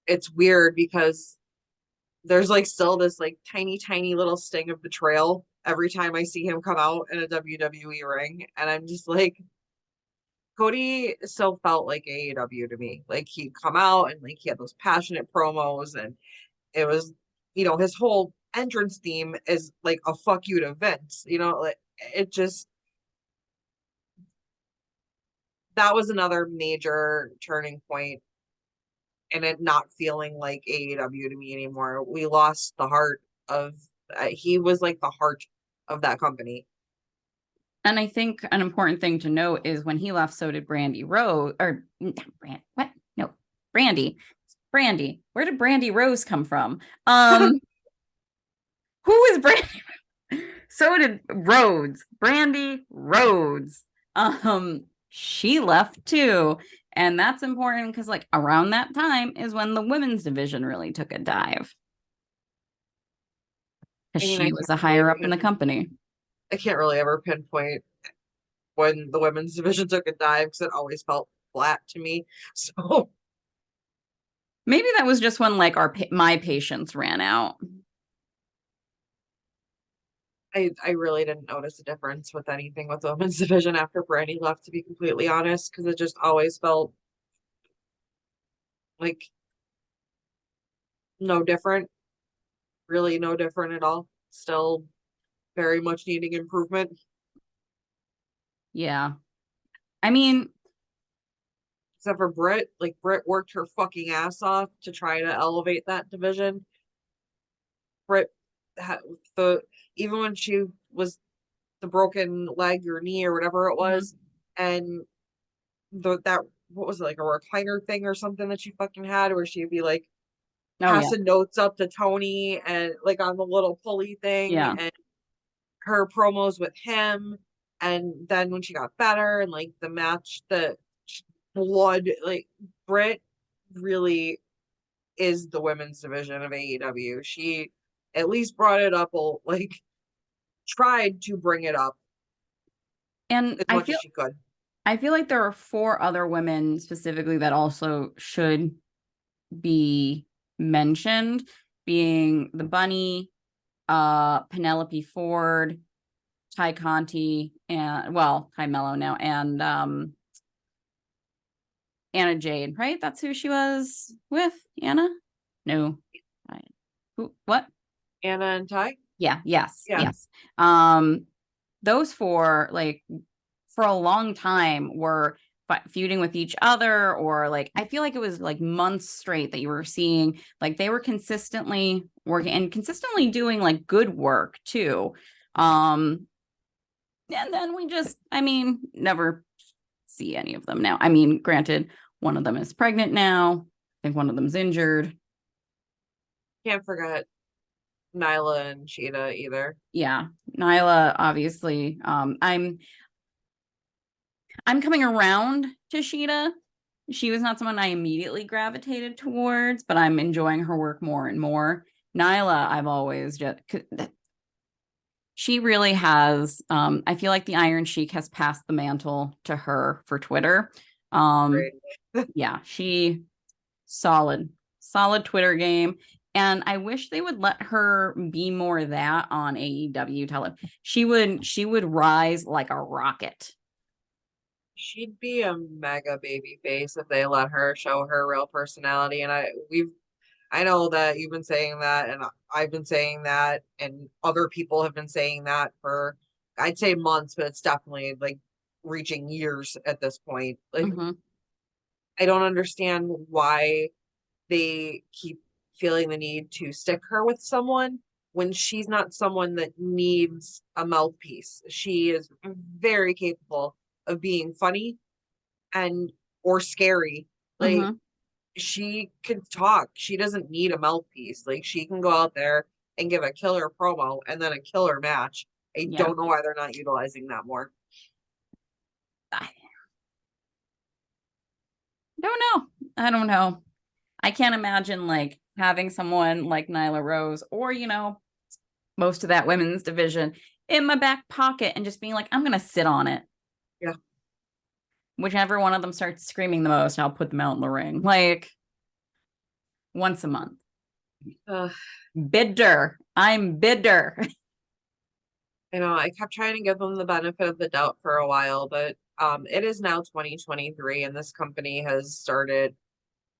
it's weird because there's like still this like tiny little sting of betrayal every time I see him come out in a WWE ring. And I'm just like, Cody still felt like AEW to me. Like he'd come out and like he had those passionate promos, and it was, his whole entrance theme is like a fuck you to Vince. Like it just, that was another major turning point in it not feeling like AEW to me anymore. We lost the heart of, he was like the heart of that company. And I think an important thing to note is when he left, so did Brandy Rose, or what? No, Brandy. Brandy. Where did Brandy Rose come from? Who is Brandy? So did Rhodes. Brandy Rhodes. She left too. And that's important because like around that time is when the women's division really took a dive. Because I mean, she was a higher up in the company. I can't really ever pinpoint when the women's division took a dive because it always felt flat to me. So maybe that was just when like my patience ran out. I really didn't notice a difference with anything with the women's division after Brandy left, to be completely honest, because it just always felt like no different, really no different at all. Still very much needing improvement. Yeah. I mean, except for Britt. Like Britt worked her fucking ass off to try to elevate that division. Britt had the even when she was the broken leg or knee or whatever it was, and that what was it, like a recliner thing or something that she fucking had where she'd be like passing notes up to Tony and like on the little pulley thing, and her promos with him, and then when she got better and like the match, the blood, like Britt really is the women's division of AEW. She at least brought it up, like tried to bring it up and as much as she could. I feel like there are 4 other women specifically that also should be mentioned, being the Bunny, Penelope Ford, Ty Conti, and Ty Mello now, and Anna Jade, right? That's who she was with. Anna? No. Who? What? Anna and Ty? Yeah. Yes. Yeah. Yes. Those 4, like, for a long time were feuding with each other, or like I feel like it was like months straight that you were seeing like they were consistently working and consistently doing like good work too. And then we just, I mean, never see any of them now. I mean, granted, one of them is pregnant now. I think one of them's injured. Can't forget Nyla and Cheetah either. Yeah, Nyla, obviously. I'm coming around to Sheeta. She was not someone I immediately gravitated towards, but I'm enjoying her work more and more. Nyla, I've always just, she really has, I feel like the Iron Sheik has passed the mantle to her for Twitter. Yeah, she solid Twitter game. And I wish they would let her be more of that on AEW television. She would rise like a rocket. She'd be a mega baby face if they let her show her real personality. And I know that you've been saying that, and I've been saying that, and other people have been saying that for, I'd say months, but it's definitely like reaching years at this point. Like, Mhm. I don't understand why they keep feeling the need to stick her with someone when she's not someone that needs a mouthpiece. She is very capable of being funny and or scary. Like, Mhm. she can talk. She doesn't need a mouthpiece. Like, she can go out there and give a killer promo and then a killer match. I Yeah. don't know why they're not utilizing that more. I don't know. I don't know. I can't imagine like having someone like Nyla Rose or, most of that women's division in my back pocket and just being like, I'm going to sit on it. Yeah. Whichever one of them starts screaming the most, I'll put them out in the ring. Like once a month. Uh, Bitter. I'm bitter. I kept trying to give them the benefit of the doubt for a while, but it is now 2023 and this company has started.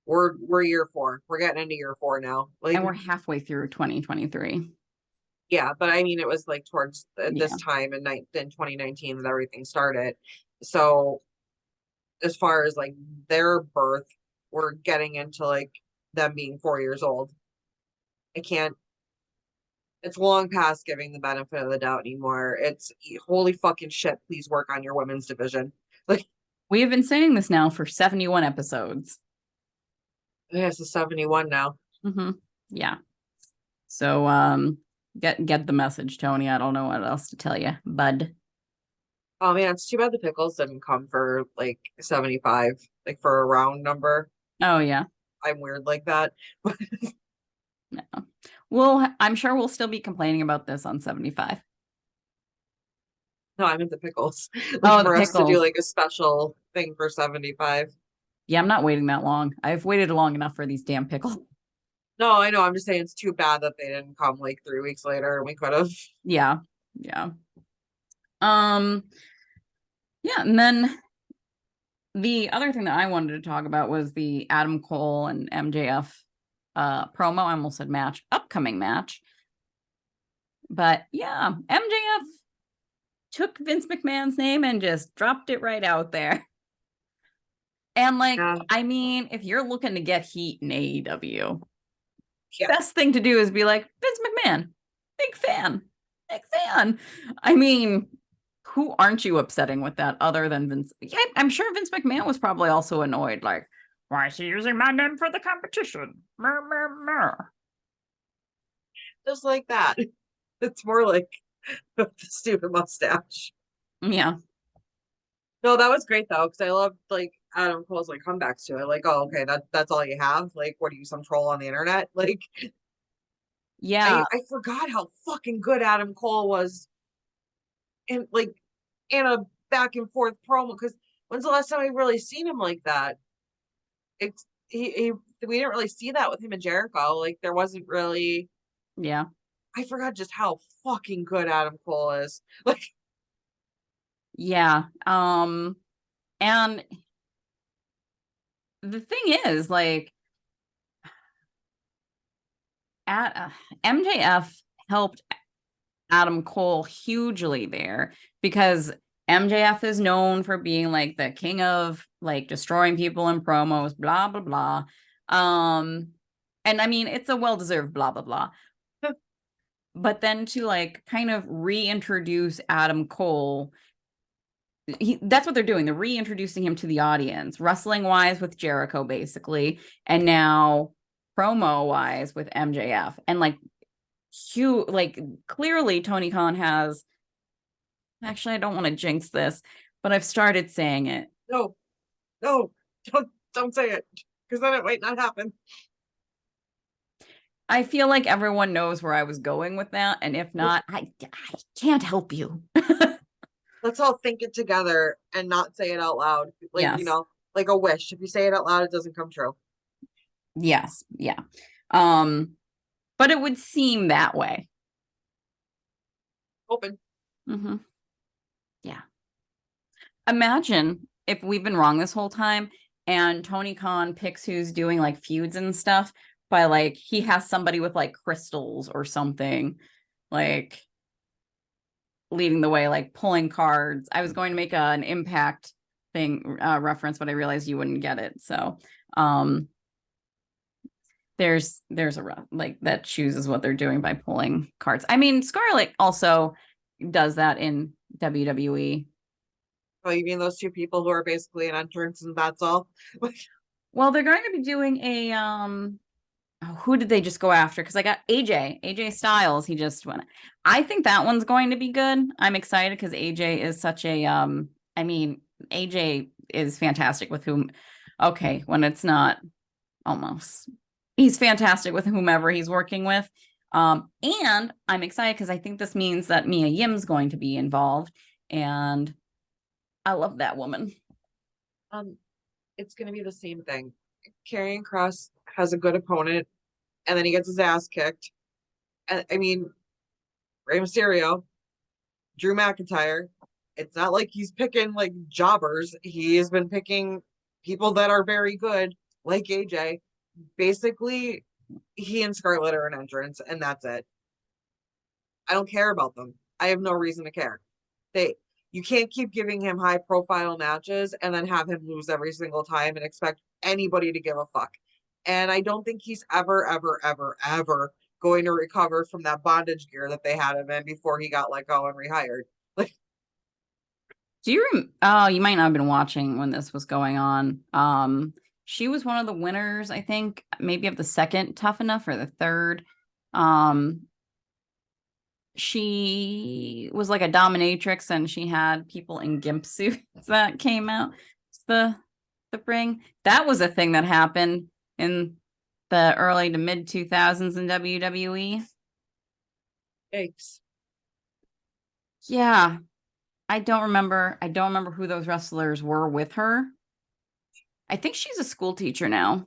We're year 4. We're getting into year 4 now. Like, And we're halfway through 2023. yeah, but I mean, it was like towards this Yeah. time in 2019 that everything started. So as far as like their birth, we're getting into like them being 4 years old. I can't, it's long past giving the benefit of the doubt anymore. It's holy fucking shit, please work on your women's division. Like, We have been saying this now for 71 episodes. yeah, it's a 71 now. Mm-hmm. Yeah. So get the message, Tony. I don't know what else to tell you, bud. Oh man, it's too bad the pickles didn't come for like 75, like for a round number. Oh yeah. I'm weird like that. No. I'm sure we'll still be complaining about this on 75. No, I meant the pickles. Like Oh, the for us to do pickles. like a special thing for 75. Yeah, I'm not waiting that long. I've waited long enough for these damn pickles. No, I know. I'm just saying it's too bad that they didn't come like 3 weeks later and we could have. Yeah. Yeah. Um, yeah, and then the other thing that I wanted to talk about was the Adam Cole and MJF promo. I almost said match, upcoming match. But yeah, MJF took Vince McMahon's name and just dropped it right out there. And like, Yeah. I mean, if you're looking to get heat in AEW, Yeah. best thing to do is be like, Vince McMahon, big fan, big fan. I mean, who aren't you upsetting with that other than Vince? Yeah, I'm sure Vince McMahon was probably also annoyed, like, why is he using my name for the competition? Mer, mer, mer. Just like that. It's more like the stupid mustache. Yeah. No, that was great though, because I loved like Adam Cole's like comebacks to it. Like, oh, okay, that's all you have. Like, what are you, some troll on the internet? Like, Yeah. I forgot how fucking good Adam Cole was in like in a back and forth promo. Because when's the last time we really seen him like that? It's he we didn't really see that with him and Jericho. Like, there wasn't really. Yeah. I forgot just how fucking good Adam Cole is. Like, Yeah. And the thing is, like, at MJF helped Adam Cole hugely there because MJF is known for being like the king of like destroying people in promos, blah blah blah. And I mean it's a well-deserved blah blah blah. But then to like kind of reintroduce Adam Cole, that's what they're doing. They're reintroducing him to the audience, wrestling wise with Jericho, basically, and now promo wise with MJF. And like clearly Tony Khan has, actually I don't want to jinx this, but I've started saying it. no, no, don't say it, because then it might not happen. I feel like everyone knows where I was going with that, and if not, I can't help you. Let's all think it together and not say it out loud. Like, Yes. like a wish. If you say it out loud, it doesn't come true. Yes. Yeah. Um but it would seem that way. Open. Mm-hmm. Yeah. Imagine if we've been wrong this whole time and Tony Khan picks who's doing like feuds and stuff by like he has somebody with like crystals or something, like leading the way, like pulling cards. I was going to make an Impact thing reference, but I realized you wouldn't get it. So um there's a like that chooses what they're doing by pulling cards. I mean, Scarlett also does that in WWE. Oh, you mean those two people who are basically an entrance and that's all? Well, they're going to be doing a oh, who did they just go after? Because I got AJ Styles. He just went. I think that one's going to be good. I'm excited because AJ is such a I mean, AJ is fantastic with whom. Okay, when it's not almost, he's fantastic with whomever he's working with. And I'm excited because I think this means that Mia Yim's going to be involved, and I love that woman. Um, it's gonna be the same thing. Karrion Kross has a good opponent, and then he gets his ass kicked. And I mean, Rey Mysterio, Drew McIntyre. It's not like he's picking like jobbers. He has been picking people that are very good, like AJ. Basically, he and Scarlett are an entrance, and that's it. I don't care about them. I have no reason to care. They You can't keep giving him high profile matches and then have him lose every single time and expect anybody to give a fuck. And I don't think he's ever going to recover from that bondage gear that they had him in before he got let go and rehired. Like, Do you oh, you might not have been watching when this was going on. She was one of the winners, I think, maybe of the second Tough Enough or the third. Um, she was like a dominatrix and she had people in gimp suits that came out the the ring. That was a thing that happened in the early to mid 2000s in WWE. yikes. Yeah, I don't remember who those wrestlers were with her. I think she's a school teacher now.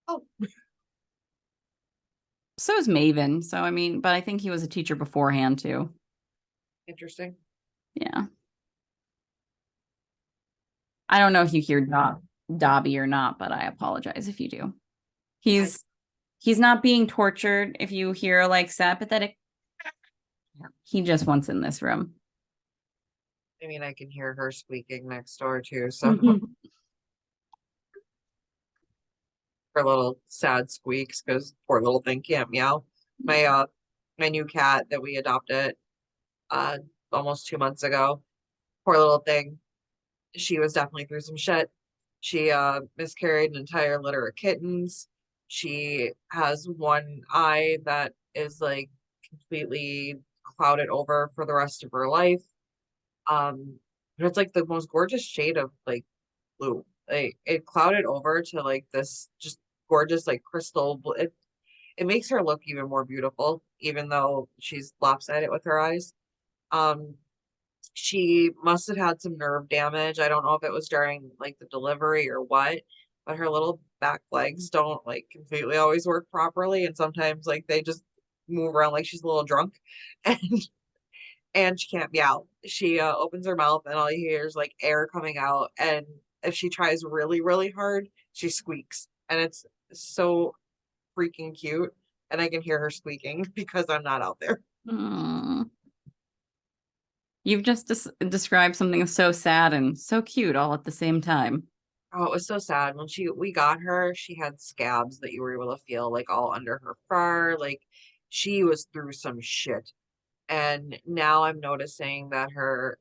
Oh, So is Maven. So I mean, but I think he was a teacher beforehand too. interesting. Yeah. I don't know if you hear Dobby or not, but I apologize if you do. I, He's not being tortured if you hear like sad pathetic. He just wants in this room. I mean, I can hear her squeaking next door too. So Mhm. her little sad squeaks because poor little thing can't meow. My my new cat that we adopted uh almost 2 months ago. Poor little thing. She was definitely through some shit. She miscarried an entire litter of kittens. She has one eye that is like completely clouded over for the rest of her life. But it's like the most gorgeous shade of like blue. Like it clouded over to like this just gorgeous like crystal blue. It makes her look even more beautiful, even though she's lopsided with her eyes. Um, she must have had some nerve damage. I don't know if it was during like the delivery or what, but her little back legs don't like completely always work properly, and sometimes like they just move around like she's a little drunk, and she can't meow. She opens her mouth and all you hear is like air coming out, and if she tries really hard, she squeaks, and it's so freaking cute. And I can hear her squeaking because I'm not out there. Mm. You've just described something so sad and so cute all at the same time. Oh, it was so sad when we got her. She had scabs that you were able to feel like all under her fur. Like she was through some shit. And now I'm noticing that her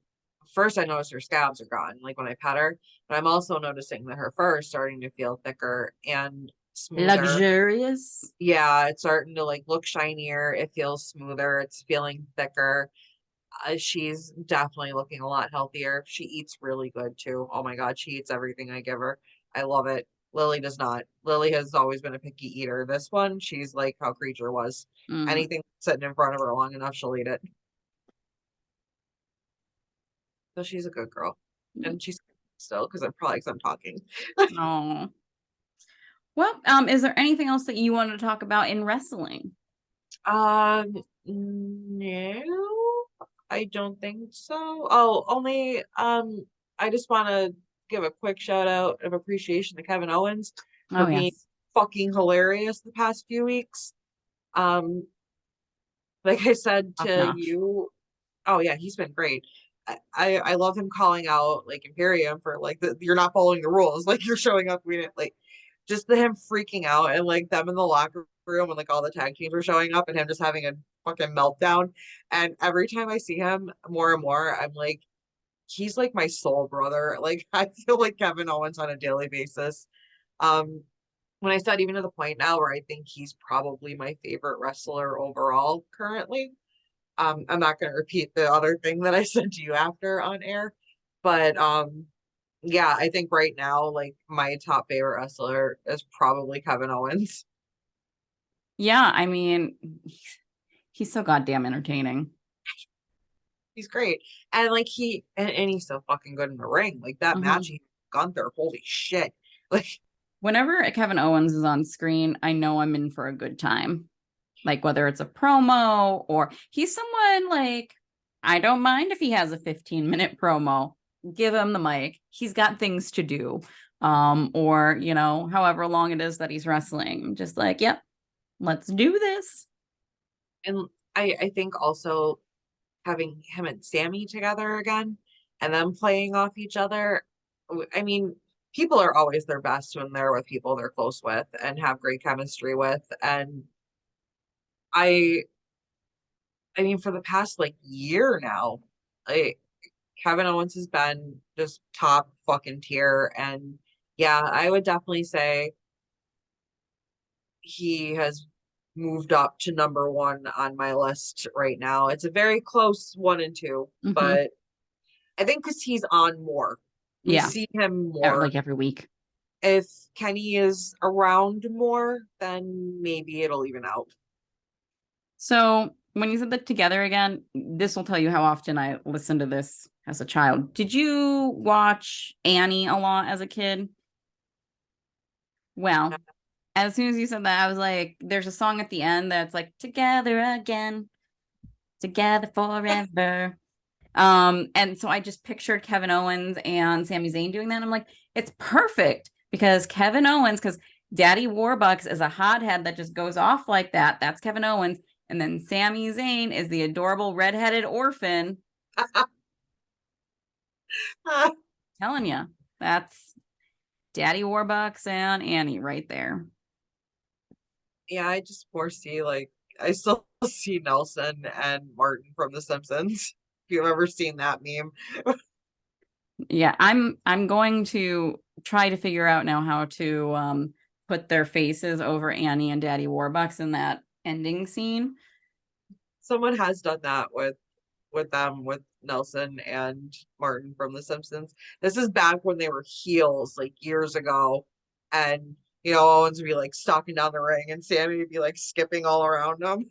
first I noticed her scabs are gone, like when I pet her, but I'm also noticing that her fur is starting to feel thicker and smoother. Luxurious. Yeah, it's starting to like look shinier. It feels smoother. It's feeling thicker. She's definitely looking a lot healthier. She eats really good too. Oh my God, she eats everything I give her. I love it. Lily does not. Lily has always been a picky eater. This one, she's like how Creature was. Mm. Anything sitting in front of her long enough, she'll eat it. So she's a good girl. And she's still because I'm talking. Oh. Well, is there anything else that you wanted to talk about in wrestling? No, I don't think so. Oh, only I just want to give a quick shout out of appreciation to Kevin Owens for Oh, being yes. fucking hilarious the past few weeks. Um, like I said Top to notch. you, oh yeah, he's been great. I love him calling out like Imperium for like you're not following the rules, like you're showing up, we didn't like just him freaking out and like them in the locker room when like all the tag teams were showing up and him just having a fucking meltdown. And every time I see him more and more, I'm like, he's like my soul brother. Like I feel like Kevin Owens on a daily basis. Um, when I said even to the point now where I think he's probably my favorite wrestler overall currently. I'm not going to repeat the other thing that I said to you after on air, but yeah, I think right now, like my top favorite wrestler is probably Kevin Owens. Yeah, I mean, he's so goddamn entertaining. He's great, and like and he's so fucking good in the ring. Like that match Hmm. he Gunther, holy shit! Like Whenever Kevin Owens is on screen, I know I'm in for a good time. Like whether it's a promo or he's someone like I don't mind if he has a 15-minute promo. Give him the mic. He's got things to do. Or, however long it is that he's wrestling. Just like, yep, let's do this. and I think also having him and Sammy together again and them playing off each other. I mean, people are always their best when they're with people they're close with and have great chemistry with. And I I mean, for the past like year now, like Kevin Owens has been just top fucking tier. And yeah, I would definitely say he has moved up to number one on my list right now. It's a very close one and two, Hmm. but I think because he's on more. We Yeah, see him more. like every week. If Kenny is around more, then maybe it'll even out. So when you said that together again, this will tell you how often I listened to this as a child. Did you watch Annie a lot as a kid? Well, as soon as you said that, I was like, there's a song at the end that's like, together again, together forever. And so I just pictured Kevin Owens and Sami Zayn doing that. I'm like, it's perfect because Kevin Owens, because Daddy Warbucks is a hothead that just goes off like that. That's Kevin Owens. And then Sami Zayn is the adorable redheaded orphan. Telling you, that's Daddy Warbucks and Annie right there. Yeah, I just foresee like I still see Nelson and Martin from The Simpsons. If you've ever seen that meme. Yeah, I'm going to try to figure out now how to put their faces over Annie and Daddy Warbucks in that ending scene. Someone has done that with them with Nelson and Martin from The Simpsons. This is back when they were heels like years ago. And Owens would be like stalking down the ring and Sammy would be like skipping all around them.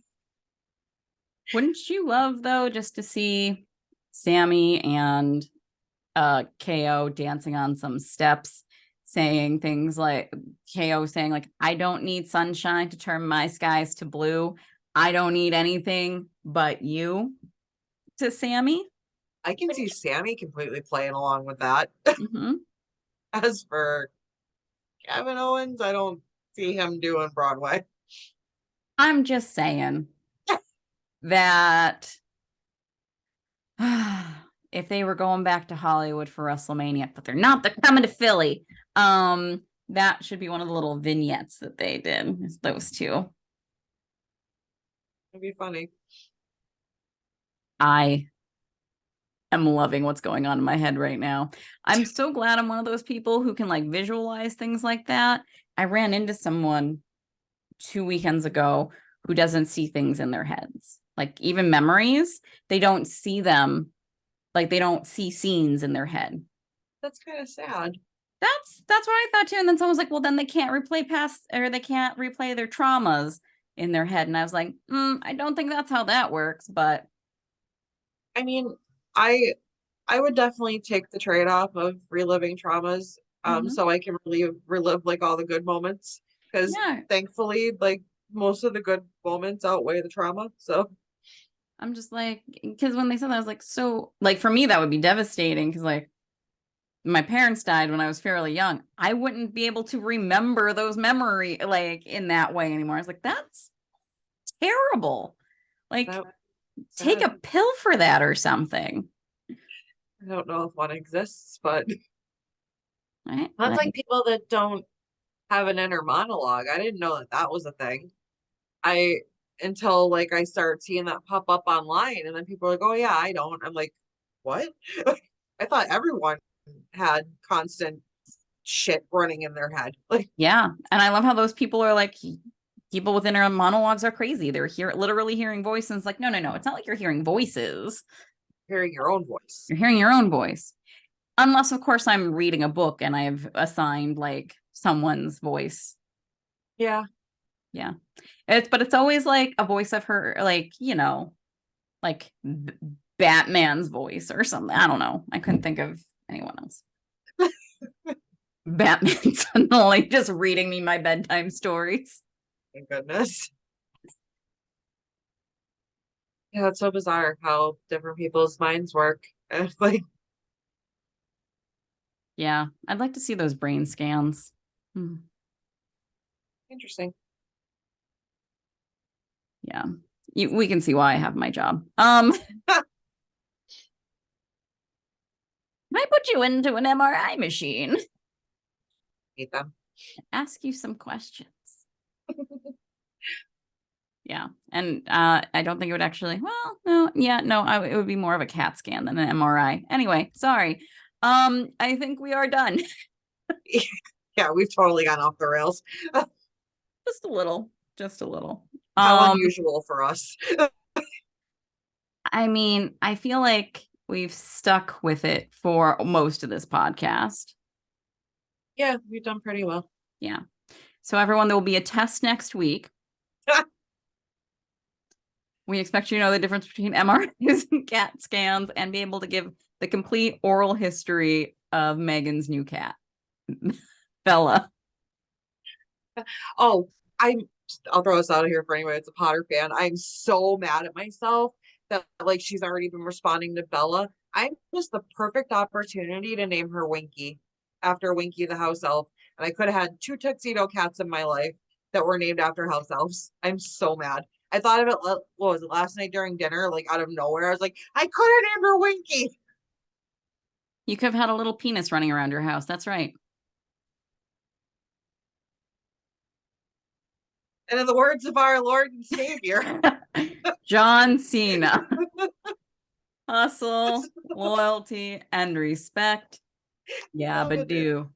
Wouldn't you love though just to see Sammy and KO dancing on some steps saying things like KO saying like I don't need sunshine to turn my skies to blue. I don't need anything but you to Sammy. I can see Sammy completely playing along with that. Hmm. As for Kevin Owens, I don't see him doing Broadway. I'm just saying that if they were going back to Hollywood for WrestleMania, but they're not, they're coming to Philly. That should be one of the little vignettes that they did, is those two. It'd be funny. I am loving what's going on in my head right now. I'm so glad I'm one of those people who can like visualize things like that. I ran into someone 2 weekends ago who doesn't see things in their heads. Like even memories, they don't see them, like they don't see scenes in their head. That's kind of sad. That's what I thought too. And then someone's like, well, then they can't replay past or they can't replay their traumas in their head. And I was like, I don't think that's how that works, but I mean, I I would definitely take the trade-off of reliving traumas, mhm. so I can relive like all the good moments. because Yeah. thankfully, like most of the good moments outweigh the trauma. So I'm just like, because when they said that, I was like, so like for me, that would be devastating because like my parents died when I was fairly young. I wouldn't be able to remember those memory like in that way anymore. I was like, that's terrible. Like, that take a sad. pill for that or something. I don't know if one exists, but Right? that's Like, like people that don't have an inner monologue. I didn't know that that was a thing. I until like I started seeing that pop up online, and then people are like, "Oh yeah, I don't." I'm like, "What?" I thought everyone had constant shit running in their head. Like yeah. And I love how those people are like, people with inner monologues are crazy. They're here literally hearing voices. Like, no, no, no. It's not like you're hearing voices. hearing your own voice. You're hearing your own voice. Unless, of course, I'm reading a book and I've assigned like someone's voice. Yeah. Yeah. But it's always like a voice of her, like, like Batman's voice or something. I don't know. I couldn't think of anyone else. Batman suddenly just reading me my bedtime stories. Thank goodness. Yeah, it's so bizarre how different people's minds work. And like, Yeah. I'd like to see those brain scans. interesting. Yeah. We can see why I have my job. Can I put you into an MRI machine? Hate them. Ask you some questions. Yeah. And I don't think it would actually, well, no, yeah, no, it would be more of a CAT scan than an MRI. Anyway, sorry. I think we are done. Yeah, we've totally gone off the rails. Just a little, just a little. How unusual for us. I mean, I feel like we've stuck with it for most of this podcast. Yeah, we've done pretty well. Yeah. So everyone, there will be a test next week. We expect you to know the difference between MRIs and CAT scans and be able to give the complete oral history of Megan's new cat, Bella. Oh, I'll throw this out here for anyone that's a Potter fan. I'm so mad at myself that like she's already been responding to Bella. I missed the perfect opportunity to name her Winky after Winky the house elf. And I could have had two tuxedo cats in my life that were named after house elves. I'm so mad. I thought of it, what was it, last night during dinner, like out of nowhere. I was like, I could have named her Winky. You could have had a little penis running around your house. That's right. And in the words of our Lord and Savior, John Cena. Hustle, loyalty, and respect. Yeah, love but it. do.